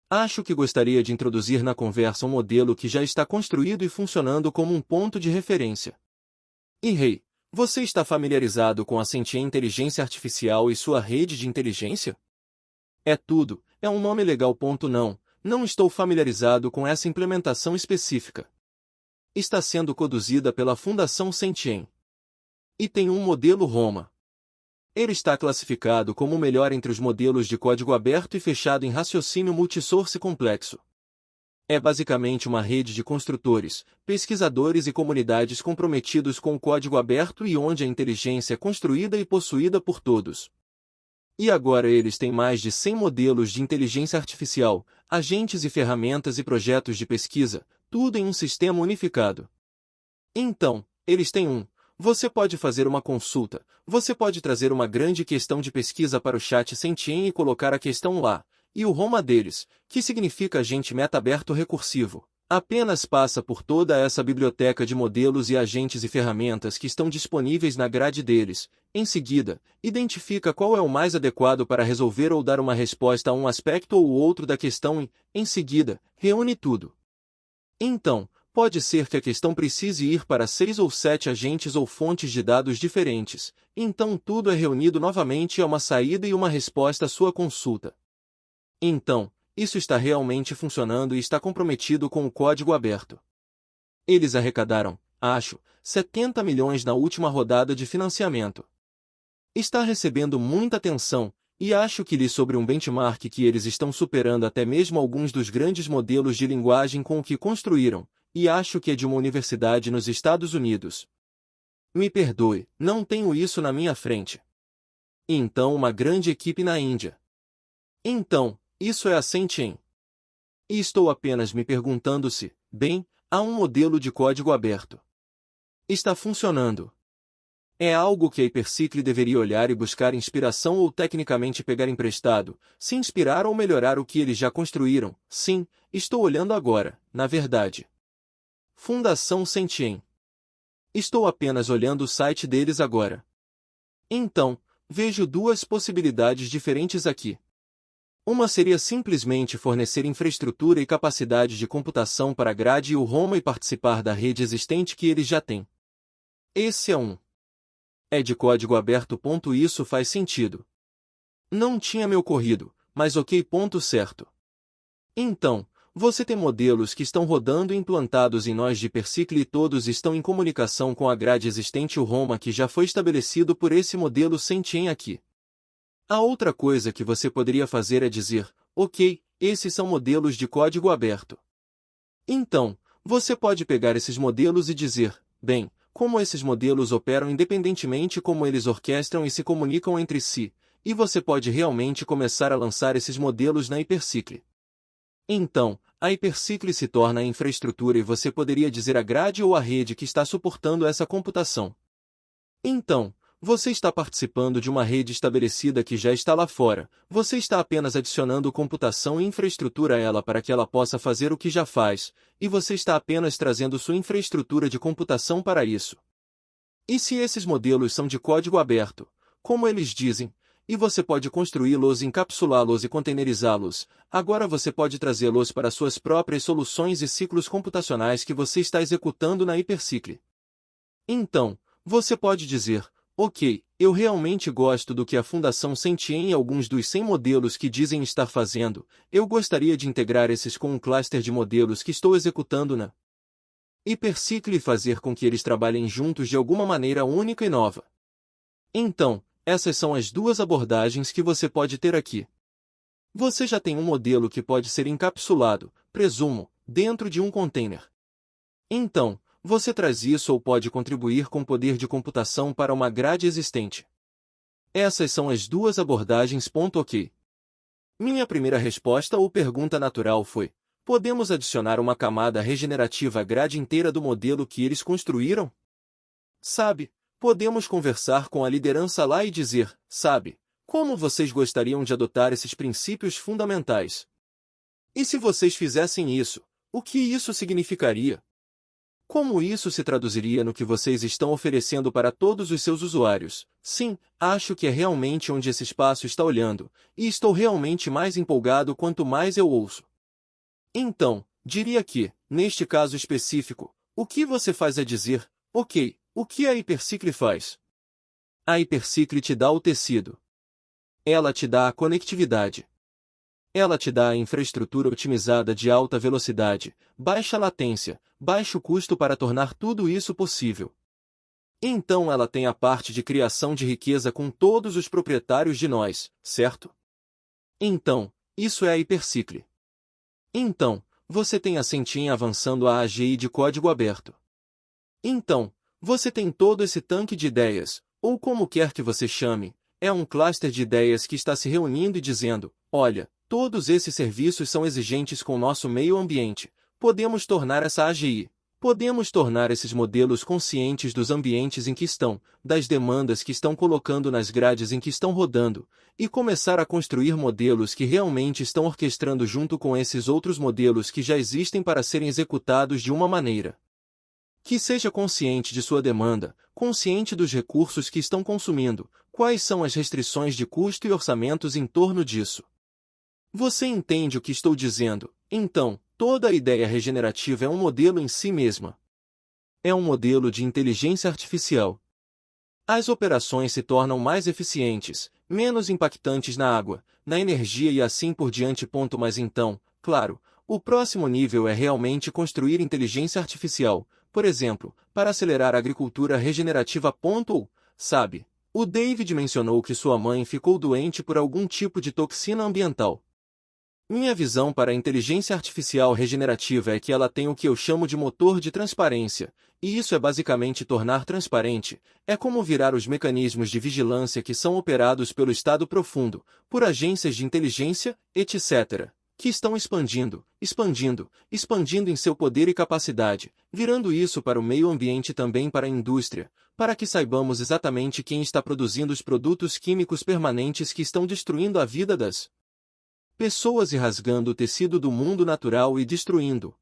Acho que gostaria de introduzir na conversa um modelo que já está construído e funcionando como um ponto de referência. E Rei, você está familiarizado com a Sentient Inteligência Artificial e sua rede de inteligência? É tudo, é um nome legal. Não estou familiarizado com essa implementação específica. Está sendo conduzida pela Fundação Sentient. E tem um modelo Roma. Ele está classificado como o melhor entre os modelos de código aberto e fechado em raciocínio multisource complexo. É basicamente uma rede de construtores, pesquisadores e comunidades comprometidos com o código aberto e onde a inteligência é construída e possuída por todos. E agora eles têm mais de 100 modelos de inteligência artificial, agentes e ferramentas e projetos de pesquisa, tudo em um sistema unificado. Então, eles têm Você pode fazer uma consulta, você pode trazer uma grande questão de pesquisa para o chat Sentient e colocar a questão lá, e o Roma deles, que significa agente meta-aberto recursivo, apenas passa por toda essa biblioteca de modelos e agentes e ferramentas que estão disponíveis na grade deles, em seguida, identifica qual é o mais adequado para resolver ou dar uma resposta a um aspecto ou outro da questão e, em seguida, reúne tudo. Então, pode ser que a questão precise ir para 6 ou 7 agentes ou fontes de dados diferentes, então tudo é reunido novamente e há uma saída e uma resposta à sua consulta. Então, isso está realmente funcionando e está comprometido com o código aberto. Eles arrecadaram, acho, 70 milhões na última rodada de financiamento. Está recebendo muita atenção, e acho que li sobre um benchmark que eles estão superando até mesmo alguns dos grandes modelos de linguagem com o que construíram, e acho que é de uma universidade nos Estados Unidos. Me perdoe, não tenho isso na minha frente. Então uma grande equipe na Índia. Então, isso é a Sentient. E estou apenas me perguntando se, bem, há um modelo de código aberto. Está funcionando. É algo que a Hypercycle deveria olhar e buscar inspiração ou tecnicamente pegar emprestado, se inspirar ou melhorar o que eles já construíram. Sim, estou olhando agora, na verdade. Fundação Sentient. Estou apenas olhando o site deles agora. Então, vejo duas possibilidades diferentes aqui. Uma seria simplesmente fornecer infraestrutura e capacidade de computação para a grade e o Roma e participar da rede existente que eles já têm. Esse é um. É de código aberto. Isso faz sentido. Não tinha me ocorrido, mas ok. Certo. Então, você tem modelos que estão rodando e implantados em nós de Hypercycle e todos estão em comunicação com a grade existente o Roma que já foi estabelecido por esse modelo Sentient aqui. A outra coisa que você poderia fazer é dizer, ok, esses são modelos de código aberto. Então, você pode pegar esses modelos e dizer, bem, como esses modelos operam independentemente, como eles orquestram e se comunicam entre si, e você pode realmente começar a lançar esses modelos na Hypercycle. Então, a hipercicle se torna a infraestrutura e você poderia dizer a grade ou a rede que está suportando essa computação. Então, você está participando de uma rede estabelecida que já está lá fora, você está apenas adicionando computação e infraestrutura a ela para que ela possa fazer o que já faz, e você está apenas trazendo sua infraestrutura de computação para isso. E se esses modelos são de código aberto, como eles dizem, e você pode construí-los, encapsulá-los e containerizá-los, agora você pode trazê-los para suas próprias soluções e ciclos computacionais que você está executando na hipercicle. Então, você pode dizer, ok, eu realmente gosto do que a Fundação Sentien e alguns dos 100 modelos que dizem estar fazendo, eu gostaria de integrar esses com um cluster de modelos que estou executando na hipercicle e fazer com que eles trabalhem juntos de alguma maneira única e nova. Então, essas são as duas abordagens que você pode ter aqui. Você já tem um modelo que pode ser encapsulado, presumo, dentro de um container. Então, você traz isso ou pode contribuir com poder de computação para uma grade existente. Essas são as duas abordagens. Ok. Minha primeira resposta ou pergunta natural foi: podemos adicionar uma camada regenerativa à grade inteira do modelo que eles construíram? Sabe, podemos conversar com a liderança lá e dizer, sabe, como vocês gostariam de adotar esses princípios fundamentais? E se vocês fizessem isso, o que isso significaria? Como isso se traduziria no que vocês estão oferecendo para todos os seus usuários? Sim, acho que é realmente onde esse espaço está olhando, e estou realmente mais empolgado quanto mais eu ouço. Então, diria que, neste caso específico, o que você faz é dizer, ok, o que a hipercicle faz? A hipercicle te dá o tecido. Ela te dá a conectividade. Ela te dá a infraestrutura otimizada de alta velocidade, baixa latência, baixo custo para tornar tudo isso possível. Então ela tem a parte de criação de riqueza com todos os proprietários de nós, certo? Então, isso é a hipercicle. Então, você tem a Sentien avançando a AGI de código aberto. Então, você tem todo esse tanque de ideias, ou como quer que você chame, é um cluster de ideias que está se reunindo e dizendo, olha, todos esses serviços são exigentes com nosso meio ambiente, podemos tornar essa AGI. Podemos tornar esses modelos conscientes dos ambientes em que estão, das demandas que estão colocando nas grades em que estão rodando, e começar a construir modelos que realmente estão orquestrando junto com esses outros modelos que já existem para serem executados de uma maneira que seja consciente de sua demanda, consciente dos recursos que estão consumindo, quais são as restrições de custo e orçamentos em torno disso. Você entende o que estou dizendo? Então, toda a ideia regenerativa é um modelo em si mesma. É um modelo de inteligência artificial. As operações se tornam mais eficientes, menos impactantes na água, na energia e assim por diante. Mas então, claro, o próximo nível é realmente construir inteligência artificial, por exemplo, para acelerar a agricultura regenerativa. Sabe, o David mencionou que sua mãe ficou doente por algum tipo de toxina ambiental. Minha visão para a inteligência artificial regenerativa é que ela tem o que eu chamo de motor de transparência, e isso é basicamente tornar transparente, é como virar os mecanismos de vigilância que são operados pelo Estado profundo, por agências de inteligência, etc., que estão expandindo em seu poder e capacidade, virando isso para o meio ambiente e também para a indústria, para que saibamos exatamente quem está produzindo os produtos químicos permanentes que estão destruindo a vida das pessoas e rasgando o tecido do mundo natural e destruindo.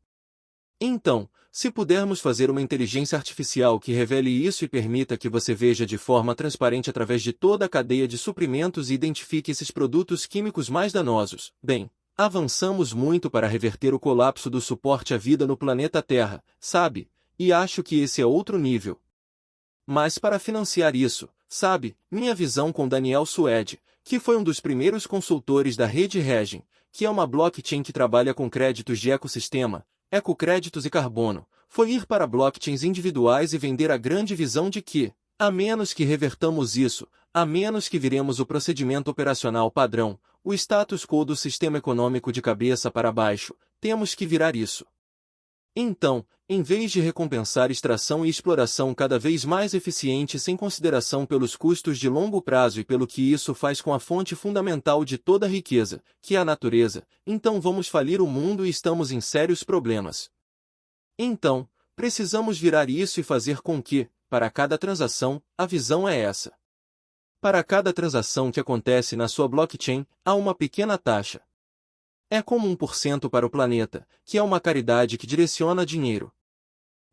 Então, se pudermos fazer uma inteligência artificial que revele isso e permita que você veja de forma transparente através de toda a cadeia de suprimentos e identifique esses produtos químicos mais danosos, bem, avançamos muito para reverter o colapso do suporte à vida no planeta Terra, sabe? E acho que esse é outro nível. Mas para financiar isso, sabe, minha visão com Daniel Suede, que foi um dos primeiros consultores da rede Regen, que é uma blockchain que trabalha com créditos de ecossistema, ecocréditos e carbono, foi ir para blockchains individuais e vender a grande visão de que, a menos que revertamos isso, a menos que viremos o procedimento operacional padrão, o status quo do sistema econômico de cabeça para baixo, temos que virar isso. Então, em vez de recompensar extração e exploração cada vez mais eficiente sem consideração pelos custos de longo prazo e pelo que isso faz com a fonte fundamental de toda a riqueza, que é a natureza, então vamos falir o mundo e estamos em sérios problemas. Então, precisamos virar isso e fazer com que, para cada transação, a visão é essa. Para cada transação que acontece na sua blockchain, há uma pequena taxa. É como 1% para o planeta, que é uma caridade que direciona dinheiro.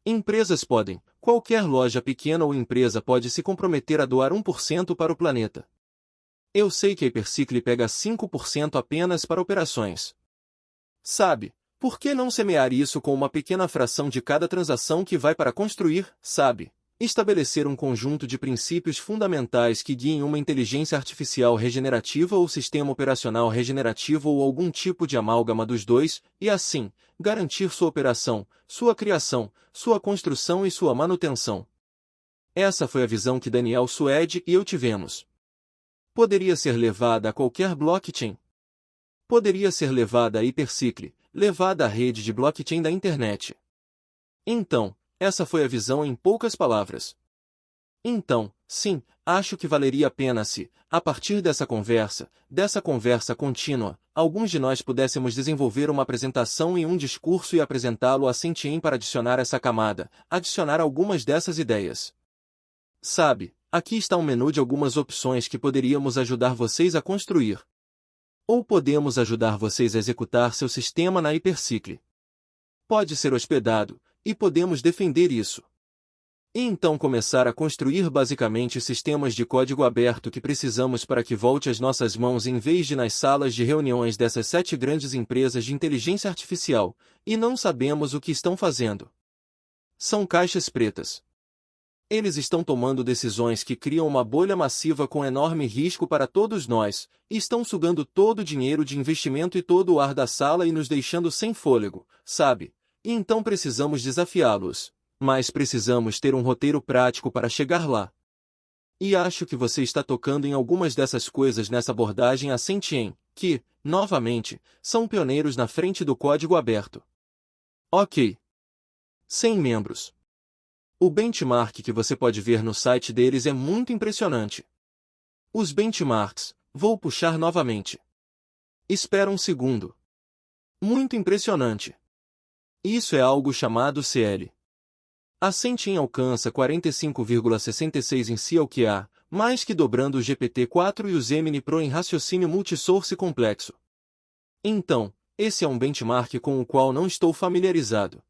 Empresas podem, qualquer loja pequena ou empresa pode se comprometer a doar 1% para o planeta. Eu sei que a Hypercycle pega 5% apenas para operações. Sabe, por que não semear isso com uma pequena fração de cada transação que vai para construir, sabe? Estabelecer um conjunto de princípios fundamentais que guiem uma inteligência artificial regenerativa ou sistema operacional regenerativo ou algum tipo de amálgama dos dois, e assim, garantir sua operação, sua criação, sua construção e sua manutenção. Essa foi a visão que Daniel Suede e eu tivemos. Poderia ser levada a qualquer blockchain. Poderia ser levada a Hypercycle, levada à rede de blockchain da internet. Então, essa foi a visão em poucas palavras. Então, sim, acho que valeria a pena se, a partir dessa conversa contínua, alguns de nós pudéssemos desenvolver uma apresentação e um discurso e apresentá-lo a Sentien para adicionar essa camada, adicionar algumas dessas ideias. Sabe, aqui está um menu de algumas opções que poderíamos ajudar vocês a construir. Ou podemos ajudar vocês a executar seu sistema na Hypercycle. Pode ser hospedado, e podemos defender isso. E então começar a construir basicamente sistemas de código aberto que precisamos para que volte às nossas mãos em vez de nas salas de reuniões dessas 7 grandes empresas de inteligência artificial, e não sabemos o que estão fazendo. São caixas pretas. Eles estão tomando decisões que criam uma bolha massiva com enorme risco para todos nós, e estão sugando todo o dinheiro de investimento e todo o ar da sala e nos deixando sem fôlego, sabe? E então precisamos desafiá-los. Mas precisamos ter um roteiro prático para chegar lá. E acho que você está tocando em algumas dessas coisas nessa abordagem a Sentien, que, novamente, são pioneiros na frente do código aberto. Ok. 100 membros. O benchmark que você pode ver no site deles é muito impressionante. Os benchmarks, vou puxar novamente. Espera um segundo. Muito impressionante. Isso é algo chamado CL. A Sentien alcança 45,66 em CLQA, mais que dobrando o GPT-4 e o Gemini Pro em raciocínio multisource complexo. Então, esse é um benchmark com o qual não estou familiarizado.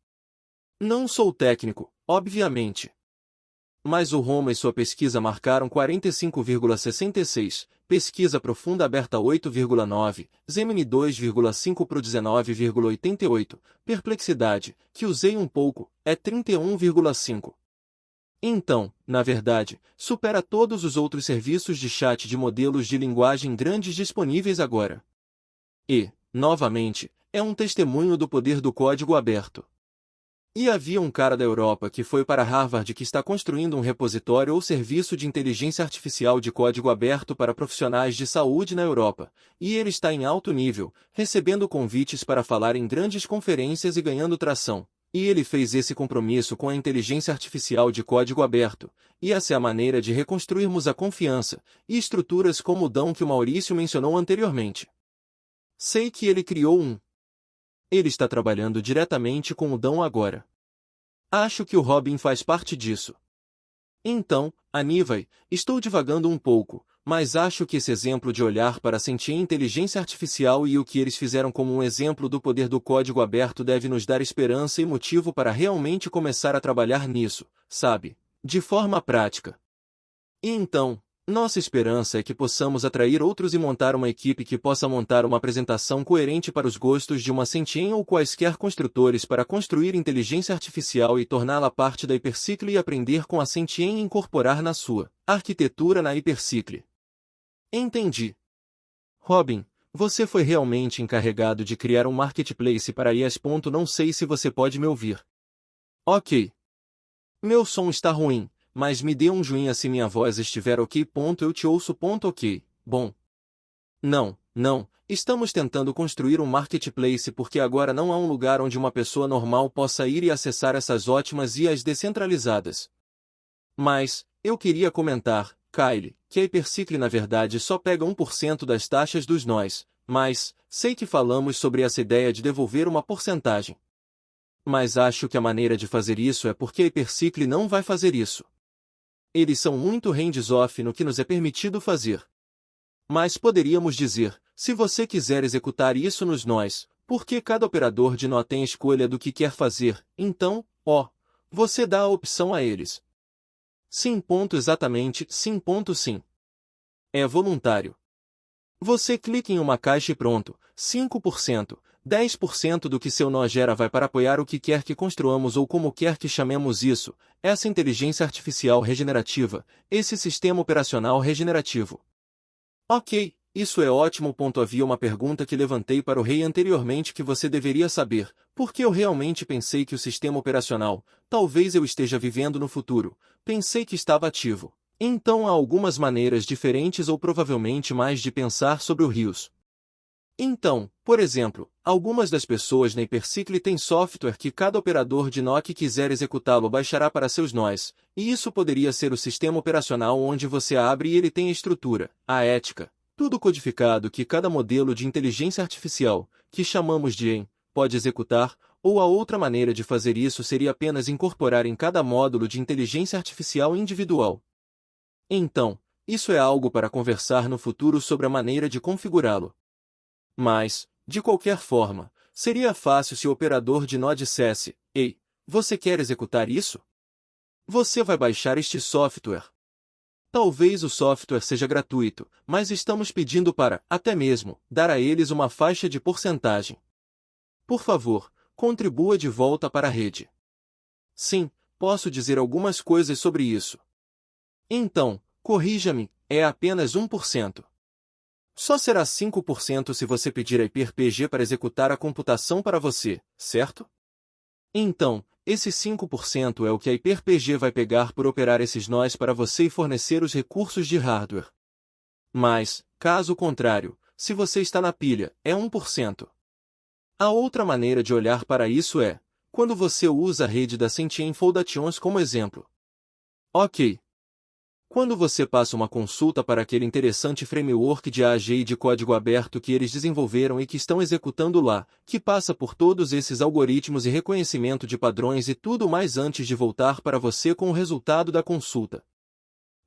Não sou técnico, obviamente. Mas o Roma e sua pesquisa marcaram 45,66, pesquisa profunda aberta 8,9, Gemini 2,5 Pro 19,88, perplexidade, que usei um pouco, é 31,5. Então, na verdade, supera todos os outros serviços de chat de modelos de linguagem grandes disponíveis agora. E, novamente, é um testemunho do poder do código aberto. E havia um cara da Europa que foi para Harvard que está construindo um repositório ou serviço de inteligência artificial de código aberto para profissionais de saúde na Europa, e ele está em alto nível, recebendo convites para falar em grandes conferências e ganhando tração. E ele fez esse compromisso com a inteligência artificial de código aberto, e essa é a maneira de reconstruirmos a confiança, e estruturas como o DAO que o Maurício mencionou anteriormente. Sei que ele criou um. Ele está trabalhando diretamente com o DAO agora. Acho que o Robin faz parte disso. Então, Anivai, estou divagando um pouco, mas acho que esse exemplo de olhar para sentir inteligência artificial e o que eles fizeram como um exemplo do poder do código aberto deve nos dar esperança e motivo para realmente começar a trabalhar nisso, sabe? De forma prática. E então, nossa esperança é que possamos atrair outros e montar uma equipe que possa montar uma apresentação coerente para os gostos de uma Sentien ou quaisquer construtores para construir inteligência artificial e torná-la parte da Hypercycle e aprender com a Sentien e incorporar na sua arquitetura na Hypercycle. Entendi. Robin, você foi realmente encarregado de criar um marketplace para IaaS. Não sei se você pode me ouvir. Ok. Meu som está ruim, mas me dê um joinha se minha voz estiver ok. Eu te ouço. Ok, bom. Não, Estamos tentando construir um marketplace porque agora não há um lugar onde uma pessoa normal possa ir e acessar essas ótimas IAs descentralizadas. Mas, eu queria comentar, Kyle, que a Hypercycle na verdade só pega 1% das taxas dos nós, mas, sei que falamos sobre essa ideia de devolver uma porcentagem. Mas acho que a maneira de fazer isso é porque a Hypercycle não vai fazer isso. Eles são muito hands-off no que nos é permitido fazer. Mas poderíamos dizer, se você quiser executar isso nos nós, porque cada operador de nó tem escolha do que quer fazer, então, você dá a opção a eles. Sim. Exatamente, sim. É voluntário. Você clica em uma caixa e pronto, 5%, 10% do que seu nó gera vai para apoiar o que quer que construamos ou como quer que chamemos isso, essa inteligência artificial regenerativa, esse sistema operacional regenerativo. Ok, isso é ótimo. Havia uma pergunta que levantei para o rei anteriormente que você deveria saber, porque eu realmente pensei que o sistema operacional, talvez eu esteja vivendo no futuro, pensei que estava ativo. Então há algumas maneiras diferentes ou provavelmente mais de pensar sobre o Rios. Então, por exemplo, algumas das pessoas na Hypercycle têm software que cada operador de nó que quiser executá-lo baixará para seus nós, e isso poderia ser o sistema operacional onde você abre e ele tem a estrutura, a ética, tudo codificado que cada modelo de inteligência artificial, que chamamos de EN, pode executar, ou a outra maneira de fazer isso seria apenas incorporar em cada módulo de inteligência artificial individual. Então, isso é algo para conversar no futuro sobre a maneira de configurá-lo. Mas, de qualquer forma, seria fácil se o operador de nó dissesse, ei, você quer executar isso? Você vai baixar este software. Talvez o software seja gratuito, mas estamos pedindo para, até mesmo, dar a eles uma faixa de porcentagem. Por favor, contribua de volta para a rede. Sim, posso dizer algumas coisas sobre isso. Então, corrija-me, é apenas 1%. Só será 5% se você pedir a HyperPG para executar a computação para você, certo? Então, esse 5% é o que a HyperPG vai pegar por operar esses nós para você e fornecer os recursos de hardware. Mas, caso contrário, se você está na pilha, é 1%. A outra maneira de olhar para isso é, quando você usa a rede da Sentient Foundations como exemplo. Ok. Quando você passa uma consulta para aquele interessante framework de AG e de código aberto que eles desenvolveram e que estão executando lá, que passa por todos esses algoritmos e reconhecimento de padrões e tudo mais antes de voltar para você com o resultado da consulta.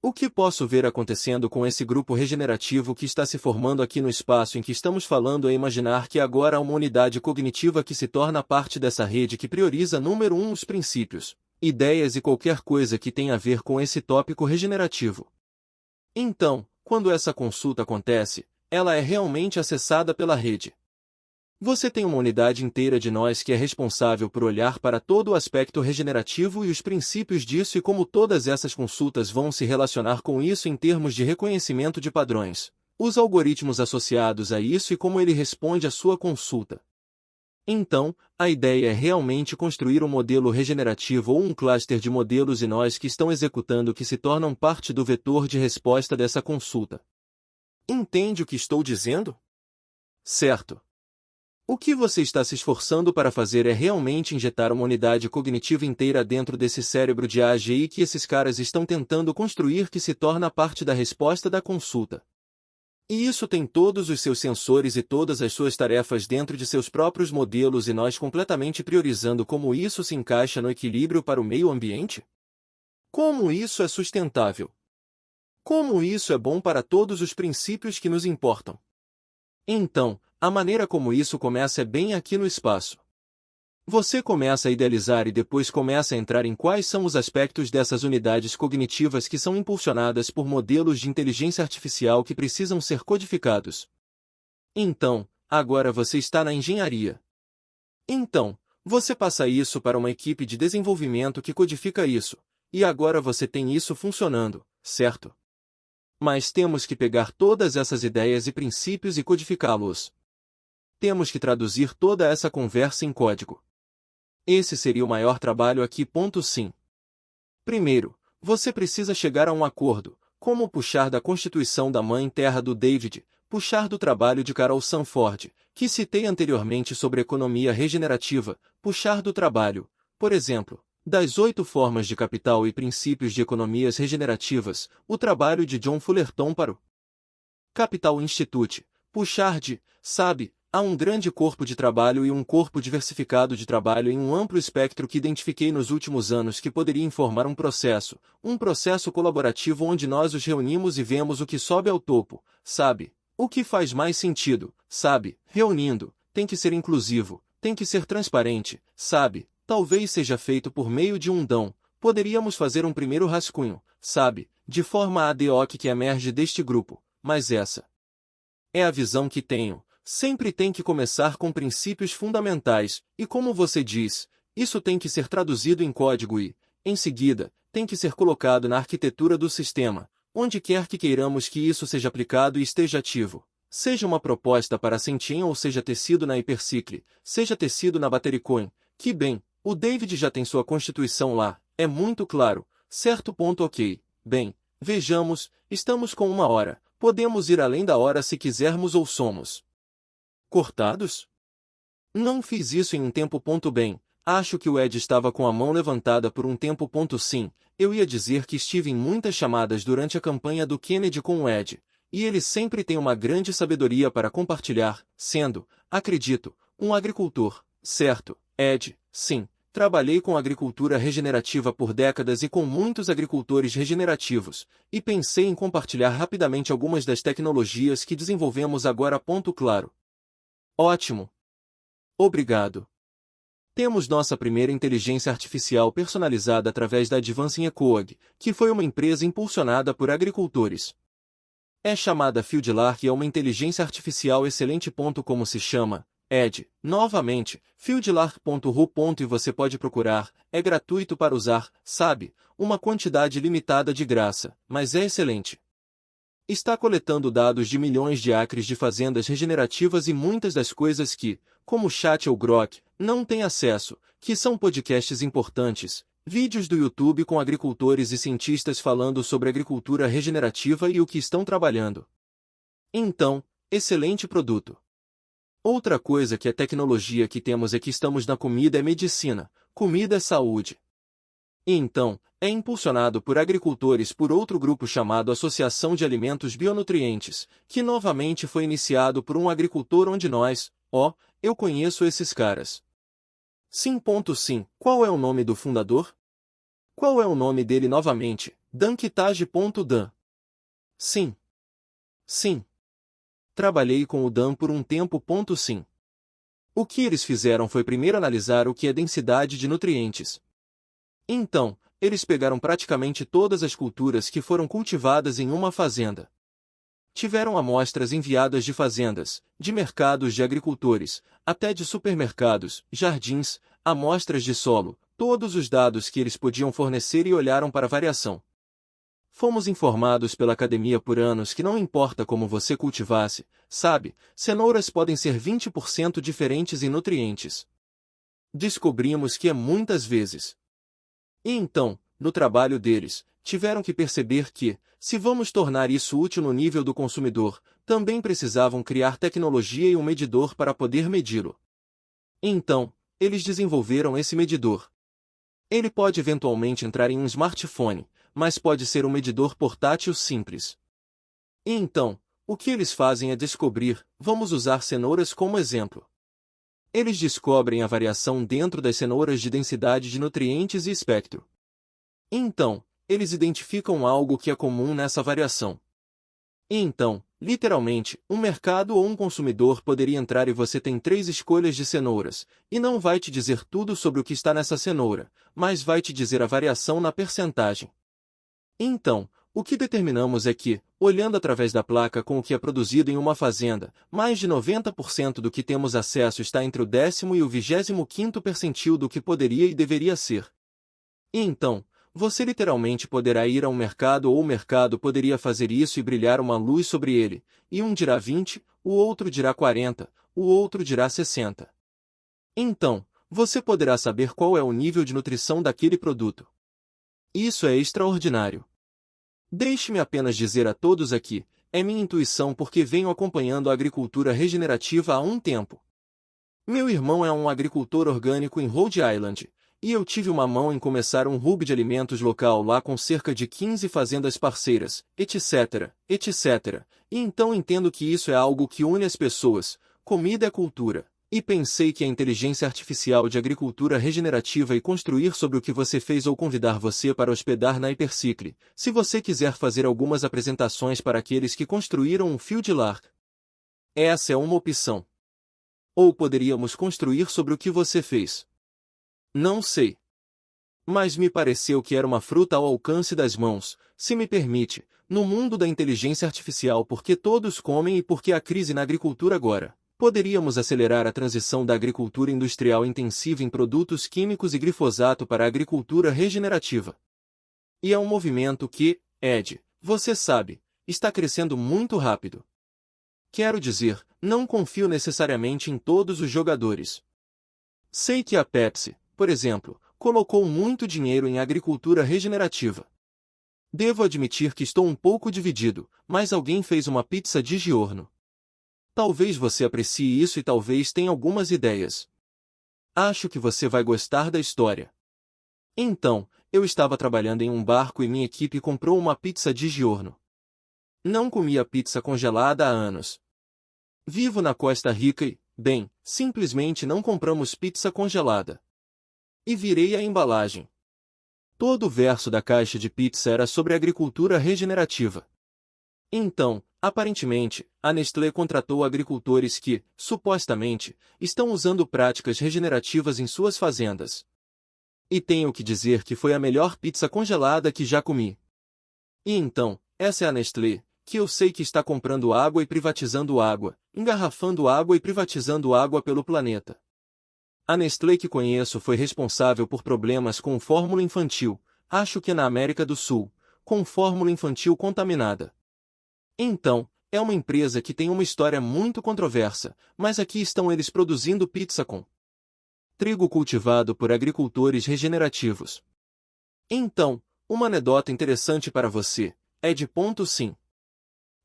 O que posso ver acontecendo com esse grupo regenerativo que está se formando aqui no espaço em que estamos falando é imaginar que agora há uma unidade cognitiva que se torna parte dessa rede que prioriza número 1 os princípios, ideias e qualquer coisa que tenha a ver com esse tópico regenerativo. Então, quando essa consulta acontece, ela é realmente acessada pela rede. Você tem uma unidade inteira de nós que é responsável por olhar para todo o aspecto regenerativo e os princípios disso e como todas essas consultas vão se relacionar com isso em termos de reconhecimento de padrões, os algoritmos associados a isso e como ele responde à sua consulta. Então, a ideia é realmente construir um modelo regenerativo ou um cluster de modelos e nós que estão executando que se tornam parte do vetor de resposta dessa consulta. Entende o que estou dizendo? Certo. O que você está se esforçando para fazer é realmente injetar uma unidade cognitiva inteira dentro desse cérebro de AGI que esses caras estão tentando construir que se torna parte da resposta da consulta. E isso tem todos os seus sensores e todas as suas tarefas dentro de seus próprios modelos e nós completamente priorizando como isso se encaixa no equilíbrio para o meio ambiente? Como isso é sustentável? Como isso é bom para todos os princípios que nos importam? Então, a maneira como isso começa é bem aqui no espaço. Você começa a idealizar e depois começa a entrar em quais são os aspectos dessas unidades cognitivas que são impulsionadas por modelos de inteligência artificial que precisam ser codificados. Então, agora você está na engenharia. Então, você passa isso para uma equipe de desenvolvimento que codifica isso, e agora você tem isso funcionando, certo? Mas temos que pegar todas essas ideias e princípios e codificá-los. Temos que traduzir toda essa conversa em código. Esse seria o maior trabalho aqui. Sim. Primeiro, você precisa chegar a um acordo, como puxar da Constituição da Mãe Terra do David, puxar do trabalho de Carol Sanford, que citei anteriormente sobre economia regenerativa, puxar do trabalho, por exemplo, das 8 formas de capital e princípios de economias regenerativas, o trabalho de John Fullerton para o Capital Institute, puxar de, sabe, há um grande corpo de trabalho e um corpo diversificado de trabalho em um amplo espectro que identifiquei nos últimos anos que poderia informar um processo colaborativo onde nós os reunimos e vemos o que sobe ao topo, sabe? O que faz mais sentido, sabe? Reunindo, tem que ser inclusivo, tem que ser transparente, sabe? Talvez seja feito por meio de um dão. Poderíamos fazer um primeiro rascunho, sabe? De forma ad hoc que emerge deste grupo, mas essa é a visão que tenho. Sempre tem que começar com princípios fundamentais, e como você diz, isso tem que ser traduzido em código e, em seguida, tem que ser colocado na arquitetura do sistema, onde quer que queiramos que isso seja aplicado e esteja ativo. Seja uma proposta para a Centin ou seja tecido na Hypercycle, seja tecido na Battericoin, que bem, o David já tem sua constituição lá, é muito claro, certo ponto ok. Bem, vejamos, estamos com 1 hora, podemos ir além da hora se quisermos ou somos cortados? Não fiz isso em um tempo ponto bem, acho que o Ed estava com a mão levantada por um tempo ponto sim, eu ia dizer que estive em muitas chamadas durante a campanha do Kennedy com o Ed, e ele sempre tem uma grande sabedoria para compartilhar, sendo, acredito, um agricultor, certo, Ed, sim. Trabalhei com agricultura regenerativa por décadas e com muitos agricultores regenerativos, e pensei em compartilhar rapidamente algumas das tecnologias que desenvolvemos agora. Ponto claro. Ótimo. Obrigado. Temos nossa primeira inteligência artificial personalizada através da Advancing Ecoag, que foi uma empresa impulsionada por agricultores. É chamada FieldLark e é uma inteligência artificial excelente. Como se chama? Ed, novamente, fieldlark.ru. E você pode procurar, é gratuito para usar, sabe, uma quantidade limitada de graça, mas é excelente. Está coletando dados de milhões de acres de fazendas regenerativas e muitas das coisas que, como Chat ou Grok, não tem acesso, que são podcasts importantes, vídeos do YouTube com agricultores e cientistas falando sobre agricultura regenerativa e o que estão trabalhando. Então, excelente produto. Outra coisa que é tecnologia que temos é que estamos na comida é medicina, comida é saúde. E então, é impulsionado por agricultores por outro grupo chamado Associação de Alimentos Bionutrientes, que novamente foi iniciado por um agricultor onde nós, eu conheço esses caras. Sim. Sim. Qual é o nome do fundador? Qual é o nome dele novamente? Dan Kitaj. Dan. Sim. Sim. Trabalhei com o Dan por um tempo. Sim. O que eles fizeram foi primeiro analisar o que é densidade de nutrientes. Então, eles pegaram praticamente todas as culturas que foram cultivadas em uma fazenda. Tiveram amostras enviadas de fazendas, de mercados de agricultores, até de supermercados, jardins, amostras de solo, todos os dados que eles podiam fornecer e olharam para a variação. Fomos informados pela academia por anos que não importa como você cultivasse, sabe, cenouras podem ser 20% diferentes em nutrientes. Descobrimos que é muitas vezes. E então, no trabalho deles, tiveram que perceber que, se vamos tornar isso útil no nível do consumidor, também precisavam criar tecnologia e um medidor para poder medi-lo. Então, eles desenvolveram esse medidor. Ele pode eventualmente entrar em um smartphone, mas pode ser um medidor portátil simples. E então, o que eles fazem é descobrir, vamos usar cenouras como exemplo. Eles descobrem a variação dentro das cenouras de densidade de nutrientes e espectro. E então, eles identificam algo que é comum nessa variação. E então, literalmente, um mercado ou um consumidor poderia entrar e você tem 3 escolhas de cenouras, e não vai te dizer tudo sobre o que está nessa cenoura, mas vai te dizer a variação na percentagem. Então, o que determinamos é que, olhando através da placa com o que é produzido em uma fazenda, mais de 90% do que temos acesso está entre o 10º e o 25º percentil do que poderia e deveria ser. E então, você literalmente poderá ir a um mercado ou o mercado poderia fazer isso e brilhar uma luz sobre ele, e um dirá 20, o outro dirá 40, o outro dirá 60. Então, você poderá saber qual é o nível de nutrição daquele produto. Isso é extraordinário. Deixe-me apenas dizer a todos aqui, é minha intuição porque venho acompanhando a agricultura regenerativa há um tempo. Meu irmão é um agricultor orgânico em Rhode Island, e eu tive uma mão em começar um hub de alimentos local lá com cerca de 15 fazendas parceiras, etc, etc. E então entendo que isso é algo que une as pessoas, comida é cultura. E pensei que a inteligência artificial de agricultura regenerativa e construir sobre o que você fez ou convidar você para hospedar na Hypercycle, se você quiser fazer algumas apresentações para aqueles que construíram um Field Lark. Essa é uma opção. Ou poderíamos construir sobre o que você fez. Não sei. Mas me pareceu que era uma fruta ao alcance das mãos, se me permite, no mundo da inteligência artificial porque todos comem e porque há crise na agricultura agora. Poderíamos acelerar a transição da agricultura industrial intensiva em produtos químicos e glifosato para a agricultura regenerativa. E é um movimento que, Ed, você sabe, está crescendo muito rápido. Quero dizer, não confio necessariamente em todos os jogadores. Sei que a Pepsi, por exemplo, colocou muito dinheiro em agricultura regenerativa. Devo admitir que estou um pouco dividido, mas alguém fez uma pizza de Giorno. Talvez você aprecie isso e talvez tenha algumas ideias. Acho que você vai gostar da história. Então, eu estava trabalhando em um barco e minha equipe comprou uma pizza de Giorno. Não comia pizza congelada há anos. Vivo na Costa Rica e, bem, simplesmente não compramos pizza congelada. E virei a embalagem. Todo o verso da caixa de pizza era sobre agricultura regenerativa. Então, aparentemente, a Nestlé contratou agricultores que, supostamente, estão usando práticas regenerativas em suas fazendas. E tenho que dizer que foi a melhor pizza congelada que já comi. E então, essa é a Nestlé, que eu sei que está comprando água e privatizando água, engarrafando água e privatizando água pelo planeta. A Nestlé que conheço foi responsável por problemas com fórmula infantil, acho que na América do Sul, com fórmula infantil contaminada. Então, é uma empresa que tem uma história muito controversa, mas aqui estão eles produzindo pizza com trigo cultivado por agricultores regenerativos. Então, uma anedota interessante para você, é de ponto sim.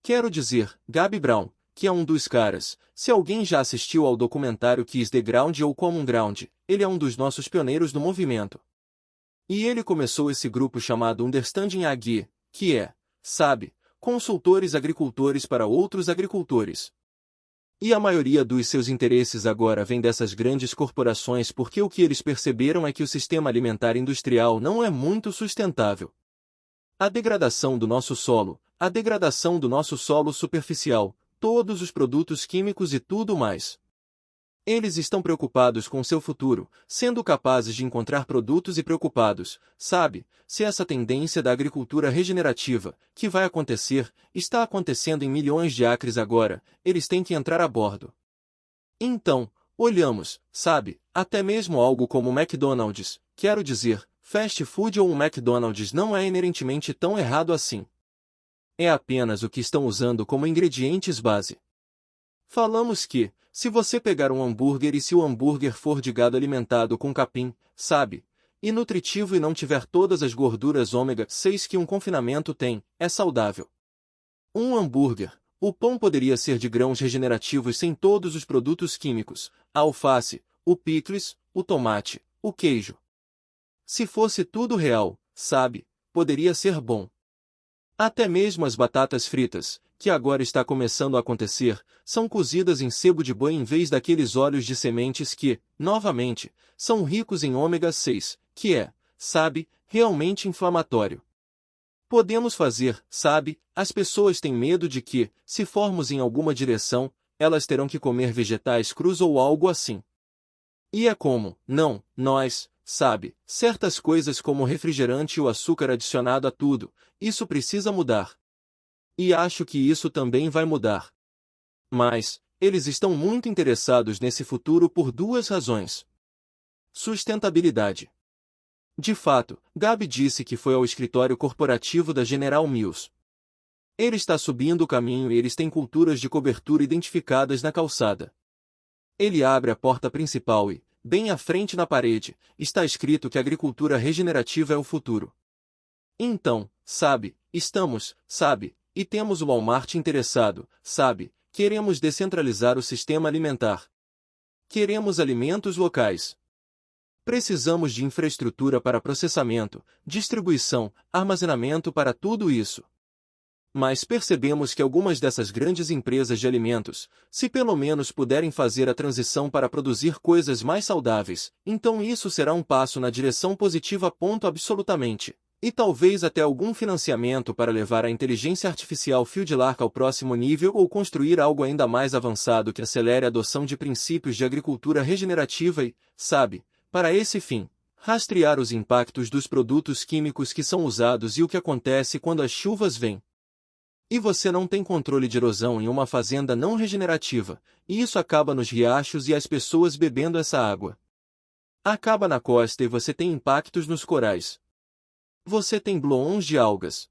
Quero dizer, Gabi Brown, que é um dos caras, se alguém já assistiu ao documentário Kiss the Ground ou Common Ground, ele é um dos nossos pioneiros do movimento. E ele começou esse grupo chamado Understanding Ag, que é, sabe, consultores agricultores para outros agricultores. E a maioria dos seus interesses agora vem dessas grandes corporações porque o que eles perceberam é que o sistema alimentar industrial não é muito sustentável. A degradação do nosso solo, a degradação do nosso solo superficial, todos os produtos químicos e tudo mais. Eles estão preocupados com seu futuro, sendo capazes de encontrar produtos e preocupados, sabe, se essa tendência da agricultura regenerativa, que vai acontecer, está acontecendo em milhões de acres agora, eles têm que entrar a bordo. Então, olhamos, sabe, até mesmo algo como o McDonald's, quero dizer, fast food ou um McDonald's não é inerentemente tão errado assim. É apenas o que estão usando como ingredientes base. Falamos que, se você pegar um hambúrguer e se o hambúrguer for de gado alimentado com capim, sabe, e nutritivo e não tiver todas as gorduras ômega 6 que um confinamento tem, é saudável. Um hambúrguer, o pão poderia ser de grãos regenerativos sem todos os produtos químicos, a alface, o picles, o tomate, o queijo. Se fosse tudo real, sabe, poderia ser bom. Até mesmo as batatas fritas, que agora está começando a acontecer, são cozidas em sebo de boi em vez daqueles óleos de sementes que, novamente, são ricos em ômega 6, que é, sabe, realmente inflamatório. Podemos fazer, sabe, as pessoas têm medo de que, se formos em alguma direção, elas terão que comer vegetais crus ou algo assim. E é como, não, nós, sabe, certas coisas como o refrigerante e o açúcar adicionado a tudo, isso precisa mudar. E acho que isso também vai mudar. Mas, eles estão muito interessados nesse futuro por duas razões. Sustentabilidade. De fato, Gabi disse que foi ao escritório corporativo da General Mills. Ele está subindo o caminho e eles têm culturas de cobertura identificadas na calçada. Ele abre a porta principal e, bem à frente na parede, está escrito que a agricultura regenerativa é o futuro. Então, sabe, estamos, sabe, e temos o Walmart interessado, sabe? Queremos descentralizar o sistema alimentar. Queremos alimentos locais. Precisamos de infraestrutura para processamento, distribuição, armazenamento para tudo isso. Mas percebemos que algumas dessas grandes empresas de alimentos, se pelo menos puderem fazer a transição para produzir coisas mais saudáveis, então isso será um passo na direção positiva. Absolutamente. E talvez até algum financiamento para levar a inteligência artificial Fieldlark ao próximo nível ou construir algo ainda mais avançado que acelere a adoção de princípios de agricultura regenerativa e, sabe, para esse fim, rastrear os impactos dos produtos químicos que são usados e o que acontece quando as chuvas vêm. E você não tem controle de erosão em uma fazenda não regenerativa, e isso acaba nos riachos e as pessoas bebendo essa água. Acaba na costa e você tem impactos nos corais. Você tem bloons de algas.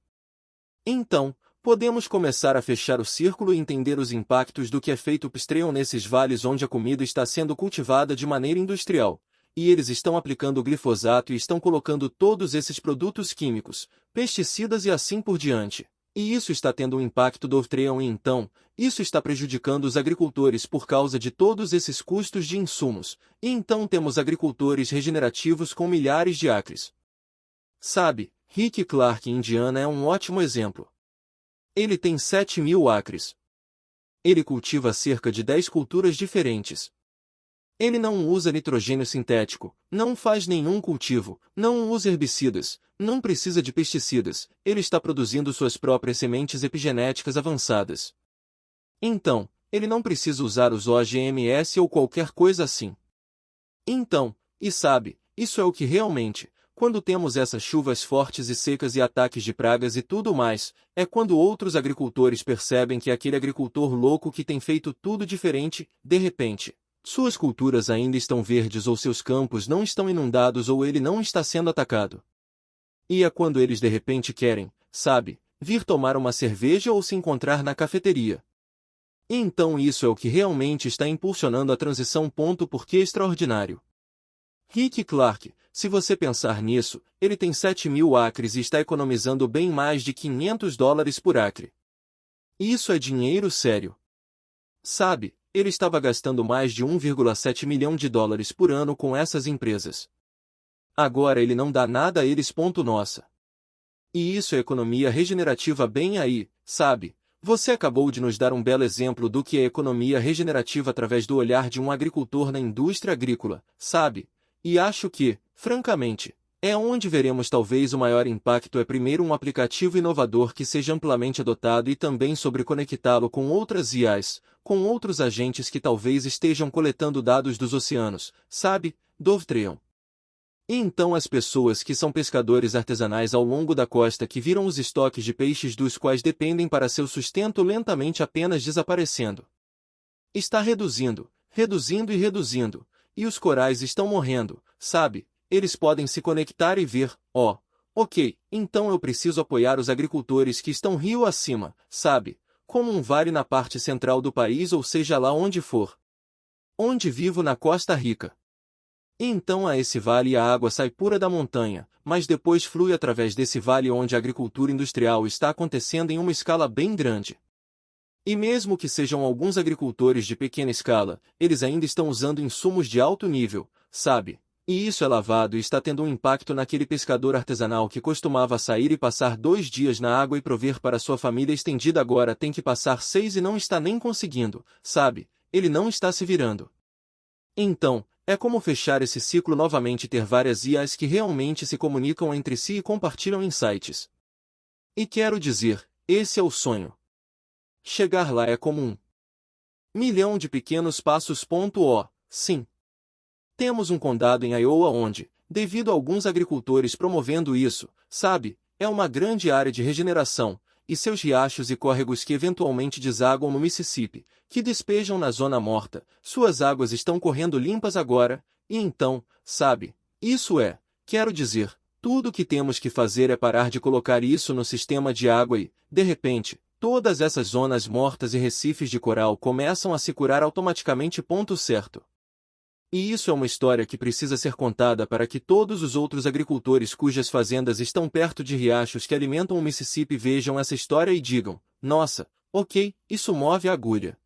Então, podemos começar a fechar o círculo e entender os impactos do que é feito upstream nesses vales onde a comida está sendo cultivada de maneira industrial, e eles estão aplicando glifosato e estão colocando todos esses produtos químicos, pesticidas e assim por diante. E isso está tendo um impacto do upstream e então, isso está prejudicando os agricultores por causa de todos esses custos de insumos, e então temos agricultores regenerativos com milhares de acres. Sabe, Rick Clark em Indiana é um ótimo exemplo. Ele tem 7.000 acres. Ele cultiva cerca de 10 culturas diferentes. Ele não usa nitrogênio sintético, não faz nenhum cultivo, não usa herbicidas, não precisa de pesticidas, ele está produzindo suas próprias sementes epigenéticas avançadas. Então, ele não precisa usar os OGMs ou qualquer coisa assim. Então, e sabe, isso é o que realmente, quando temos essas chuvas fortes e secas e ataques de pragas e tudo mais, é quando outros agricultores percebem que aquele agricultor louco que tem feito tudo diferente, de repente, suas culturas ainda estão verdes ou seus campos não estão inundados ou ele não está sendo atacado. E é quando eles de repente querem, sabe, vir tomar uma cerveja ou se encontrar na cafeteria. E então isso é o que realmente está impulsionando a transição. Porque é extraordinário. Rick Clark, se você pensar nisso, ele tem 7.000 acres e está economizando bem mais de $500 por acre. Isso é dinheiro sério. Sabe, ele estava gastando mais de 1,7 milhão de dólares por ano com essas empresas. Agora ele não dá nada a eles. Nossa. E isso é economia regenerativa bem aí, sabe? Você acabou de nos dar um belo exemplo do que é economia regenerativa através do olhar de um agricultor na indústria agrícola, sabe? E acho que, francamente, é onde veremos talvez o maior impacto. É primeiro um aplicativo inovador que seja amplamente adotado e também sobreconectá-lo com outras IAs, com outros agentes que talvez estejam coletando dados dos oceanos, sabe, do upstream. E então as pessoas que são pescadores artesanais ao longo da costa que viram os estoques de peixes dos quais dependem para seu sustento lentamente apenas desaparecendo. Está reduzindo, reduzindo e reduzindo, e os corais estão morrendo, sabe? Eles podem se conectar e ver, ok, então eu preciso apoiar os agricultores que estão rio acima, sabe? Como um vale na parte central do país ou seja lá onde for. Onde vivo na Costa Rica. E então a esse vale a água sai pura da montanha, mas depois flui através desse vale onde a agricultura industrial está acontecendo em uma escala bem grande. E mesmo que sejam alguns agricultores de pequena escala, eles ainda estão usando insumos de alto nível, sabe? E isso é lavado e está tendo um impacto naquele pescador artesanal que costumava sair e passar 2 dias na água e prover para sua família estendida agora tem que passar 6 e não está nem conseguindo, sabe? Ele não está se virando. Então, é como fechar esse ciclo novamente e ter várias IAs que realmente se comunicam entre si e compartilham insights. E quero dizer, esse é o sonho. Chegar lá é como 1 milhão de pequenos passos. Sim. Temos um condado em Iowa onde, devido a alguns agricultores promovendo isso, sabe, é uma grande área de regeneração, e seus riachos e córregos que eventualmente desaguam no Mississippi, que despejam na zona morta, suas águas estão correndo limpas agora, e então, sabe, isso é, quero dizer, tudo o que temos que fazer é parar de colocar isso no sistema de água e, de repente, todas essas zonas mortas e recifes de coral começam a se curar automaticamente. Certo. E isso é uma história que precisa ser contada para que todos os outros agricultores cujas fazendas estão perto de riachos que alimentam o Mississippi vejam essa história e digam, nossa, ok, isso move a agulha.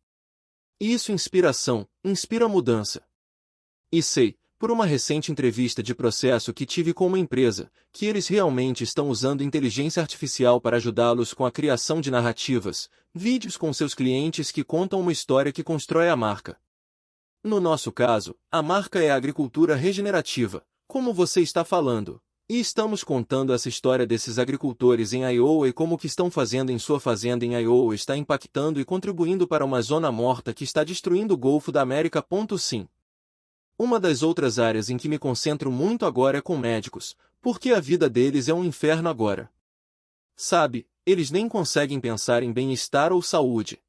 Isso inspira ação, inspira mudança. E sei, por uma recente entrevista de processo que tive com uma empresa, que eles realmente estão usando inteligência artificial para ajudá-los com a criação de narrativas, vídeos com seus clientes que contam uma história que constrói a marca. No nosso caso, a marca é a agricultura regenerativa, como você está falando. E estamos contando essa história desses agricultores em Iowa e como o que estão fazendo em sua fazenda em Iowa está impactando e contribuindo para uma zona morta que está destruindo o Golfo da América. Sim. Uma das outras áreas em que me concentro muito agora é com médicos, porque a vida deles é um inferno agora. Sabe, eles nem conseguem pensar em bem-estar ou saúde.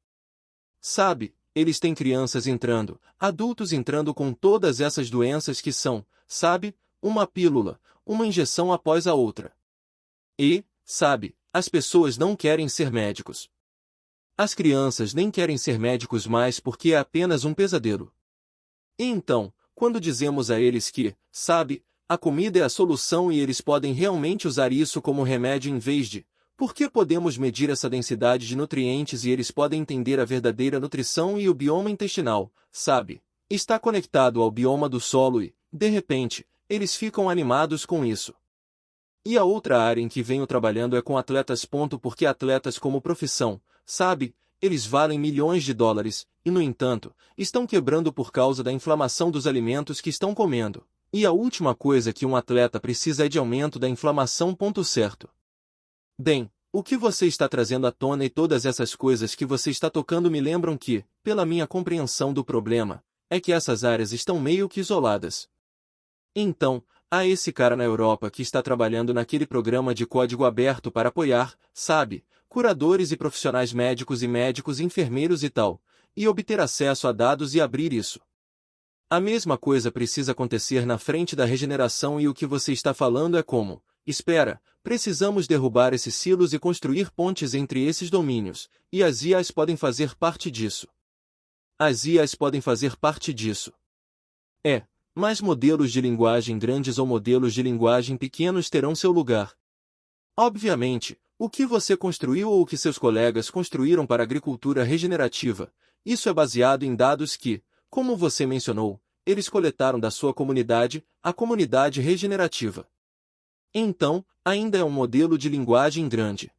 Sabe, eles têm crianças entrando, adultos entrando com todas essas doenças que são, sabe, uma pílula, uma injeção após a outra. E, sabe, as pessoas não querem ser médicos. As crianças nem querem ser médicos mais porque é apenas um pesadelo. E então, quando dizemos a eles que, sabe, a comida é a solução e eles podem realmente usar isso como remédio em vez de, porque podemos medir essa densidade de nutrientes e eles podem entender a verdadeira nutrição e o bioma intestinal, sabe, está conectado ao bioma do solo e, de repente, eles ficam animados com isso. E a outra área em que venho trabalhando é com atletas. Porque atletas como profissão, sabe, eles valem milhões de dólares, e no entanto, estão quebrando por causa da inflamação dos alimentos que estão comendo. E a última coisa que um atleta precisa é de aumento da inflamação. Certo. Bem, o que você está trazendo à tona e todas essas coisas que você está tocando me lembram que, pela minha compreensão do problema, é que essas áreas estão meio que isoladas. Então, há esse cara na Europa que está trabalhando naquele programa de código aberto para apoiar, sabe, curadores e profissionais médicos e médicos, enfermeiros e tal, e obter acesso a dados e abrir isso. A mesma coisa precisa acontecer na frente da regeneração e o que você está falando é como, espera, precisamos derrubar esses silos e construir pontes entre esses domínios, e as IAs podem fazer parte disso. As IAs podem fazer parte disso. Mas modelos de linguagem grandes ou modelos de linguagem pequenos terão seu lugar. Obviamente, o que você construiu ou o que seus colegas construíram para a agricultura regenerativa, isso é baseado em dados que, como você mencionou, eles coletaram da sua comunidade, a comunidade regenerativa. Então, ainda é um modelo de linguagem grande.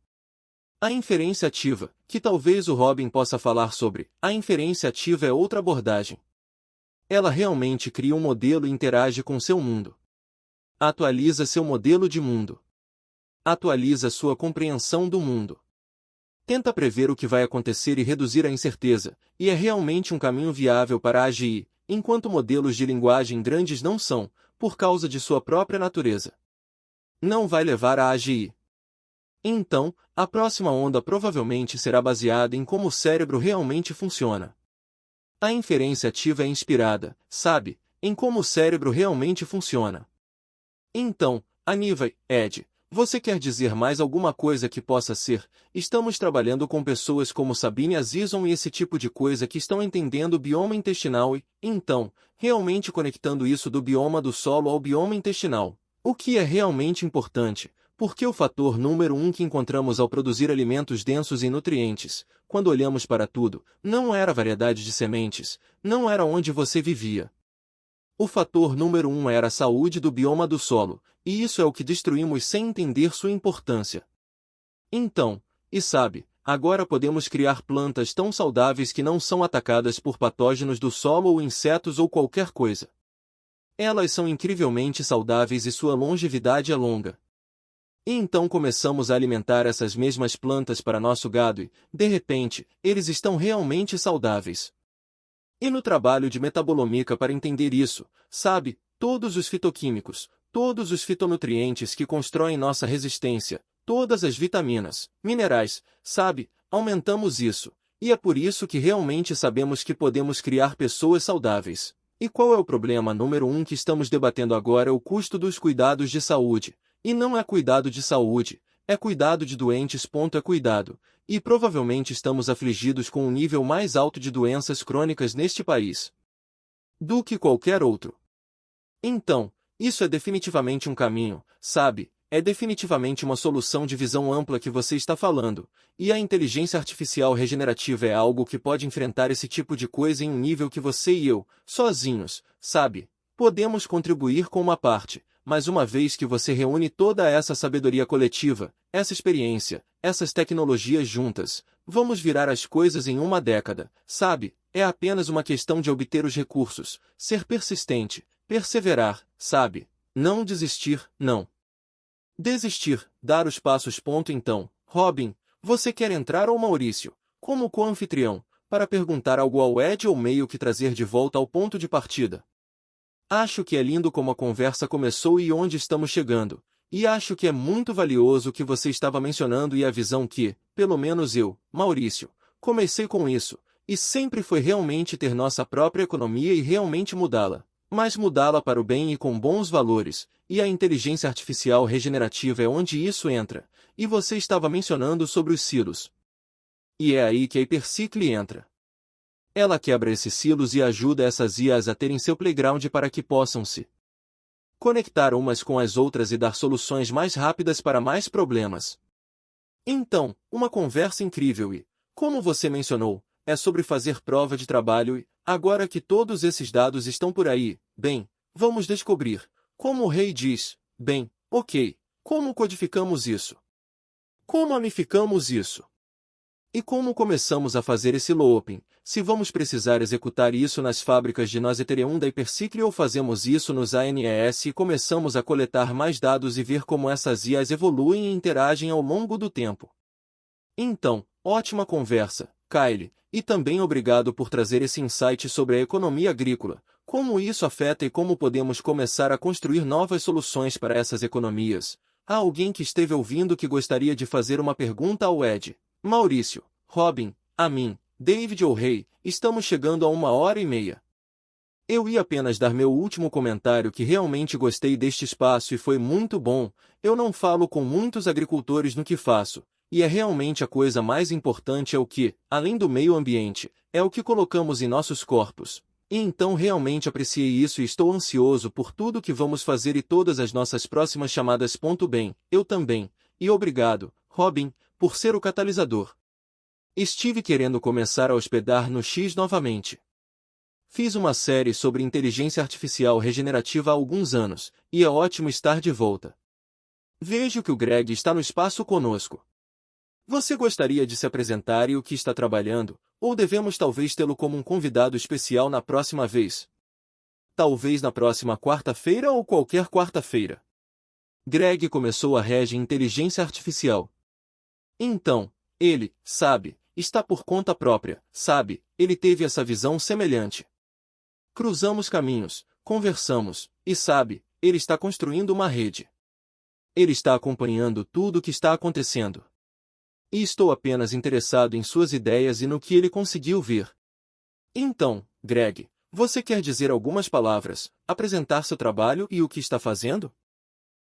A inferência ativa, que talvez o Robin possa falar sobre, a inferência ativa é outra abordagem. Ela realmente cria um modelo e interage com seu mundo. Atualiza seu modelo de mundo. Atualiza sua compreensão do mundo. Tenta prever o que vai acontecer e reduzir a incerteza, e é realmente um caminho viável para a AGI, enquanto modelos de linguagem grandes não são, por causa de sua própria natureza. Não vai levar à AGI. Então, a próxima onda provavelmente será baseada em como o cérebro realmente funciona. A inferência ativa é inspirada, sabe, em como o cérebro realmente funciona. Então, Aniva, Ed, você quer dizer mais alguma coisa que possa ser? Estamos trabalhando com pessoas como Sabine Azizon e esse tipo de coisa que estão entendendo o bioma intestinal e, então, realmente conectando isso do bioma do solo ao bioma intestinal. O que é realmente importante, porque o fator número 1 que encontramos ao produzir alimentos densos em nutrientes, quando olhamos para tudo, não era a variedade de sementes, não era onde você vivia. O fator número 1 era a saúde do bioma do solo, e isso é o que destruímos sem entender sua importância. Então, e sabe, agora podemos criar plantas tão saudáveis que não são atacadas por patógenos do solo ou insetos ou qualquer coisa. Elas são incrivelmente saudáveis e sua longevidade é longa. E então começamos a alimentar essas mesmas plantas para nosso gado e, de repente, eles estão realmente saudáveis. E no trabalho de metabolômica para entender isso, sabe, todos os fitoquímicos, todos os fitonutrientes que constroem nossa resistência, todas as vitaminas, minerais, sabe, aumentamos isso, e é por isso que realmente sabemos que podemos criar pessoas saudáveis. E qual é o problema número 1 que estamos debatendo agora? É o custo dos cuidados de saúde. E não é cuidado de saúde, é cuidado de doentes. É cuidado. E provavelmente estamos afligidos com um nível mais alto de doenças crônicas neste país do que qualquer outro. Então, isso é definitivamente um caminho, sabe, é definitivamente uma solução de visão ampla que você está falando, e a inteligência artificial regenerativa é algo que pode enfrentar esse tipo de coisa em um nível que você e eu, sozinhos, sabe, podemos contribuir com uma parte, mas uma vez que você reúne toda essa sabedoria coletiva, essa experiência, essas tecnologias juntas, vamos virar as coisas em uma década, sabe? É apenas uma questão de obter os recursos, ser persistente, perseverar, sabe? Não desistir, não. Desistir, dar os passos. Então, Robin, você quer entrar ou Maurício, como co-anfitrião, para perguntar algo ao Ed ou meio que trazer de volta ao ponto de partida? Acho que é lindo como a conversa começou e onde estamos chegando, e acho que é muito valioso o que você estava mencionando e a visão que, pelo menos eu, Maurício, comecei com isso, e sempre foi realmente ter nossa própria economia e realmente mudá-la. Mas mudá-la para o bem e com bons valores, e a inteligência artificial regenerativa é onde isso entra, e você estava mencionando sobre os silos. E é aí que a Hypercycle entra. Ela quebra esses silos e ajuda essas IAs a terem seu playground para que possam se conectar umas com as outras e dar soluções mais rápidas para mais problemas. Então, uma conversa incrível e, como você mencionou, é sobre fazer prova de trabalho e, agora que todos esses dados estão por aí, bem, vamos descobrir, como o rei diz, bem, ok, como codificamos isso? Como amificamos isso? E como começamos a fazer esse looping, se vamos precisar executar isso nas fábricas de nós Ethereum da Hypercycle ou fazemos isso nos ANES e começamos a coletar mais dados e ver como essas IAs evoluem e interagem ao longo do tempo. Então, ótima conversa, Kyle, e também obrigado por trazer esse insight sobre a economia agrícola, como isso afeta e como podemos começar a construir novas soluções para essas economias. Há alguém que esteve ouvindo que gostaria de fazer uma pergunta ao Ed. Maurício, Robin, a mim, David ou Rei, estamos chegando a 1h30. Eu ia apenas dar meu último comentário que realmente gostei deste espaço e foi muito bom. Eu não falo com muitos agricultores no que faço, e é realmente a coisa mais importante é o que, além do meio ambiente, é o que colocamos em nossos corpos. E então realmente apreciei isso e estou ansioso por tudo que vamos fazer e todas as nossas próximas chamadas. Bem, eu também, e obrigado, Robin, por ser o catalisador. Estive querendo começar a hospedar no X novamente. Fiz uma série sobre inteligência artificial regenerativa há alguns anos, e é ótimo estar de volta. Vejo que o Greg está no espaço conosco. Você gostaria de se apresentar e o que está trabalhando, ou devemos talvez tê-lo como um convidado especial na próxima vez? Talvez na próxima quarta-feira ou qualquer quarta-feira. Greg começou a rege inteligência artificial. Então, ele, sabe, está por conta própria, sabe, ele teve essa visão semelhante. Cruzamos caminhos, conversamos, e sabe, ele está construindo uma rede. Ele está acompanhando tudo o que está acontecendo. E estou apenas interessado em suas ideias e no que ele conseguiu ver. Então, Greg, você quer dizer algumas palavras, apresentar seu trabalho e o que está fazendo?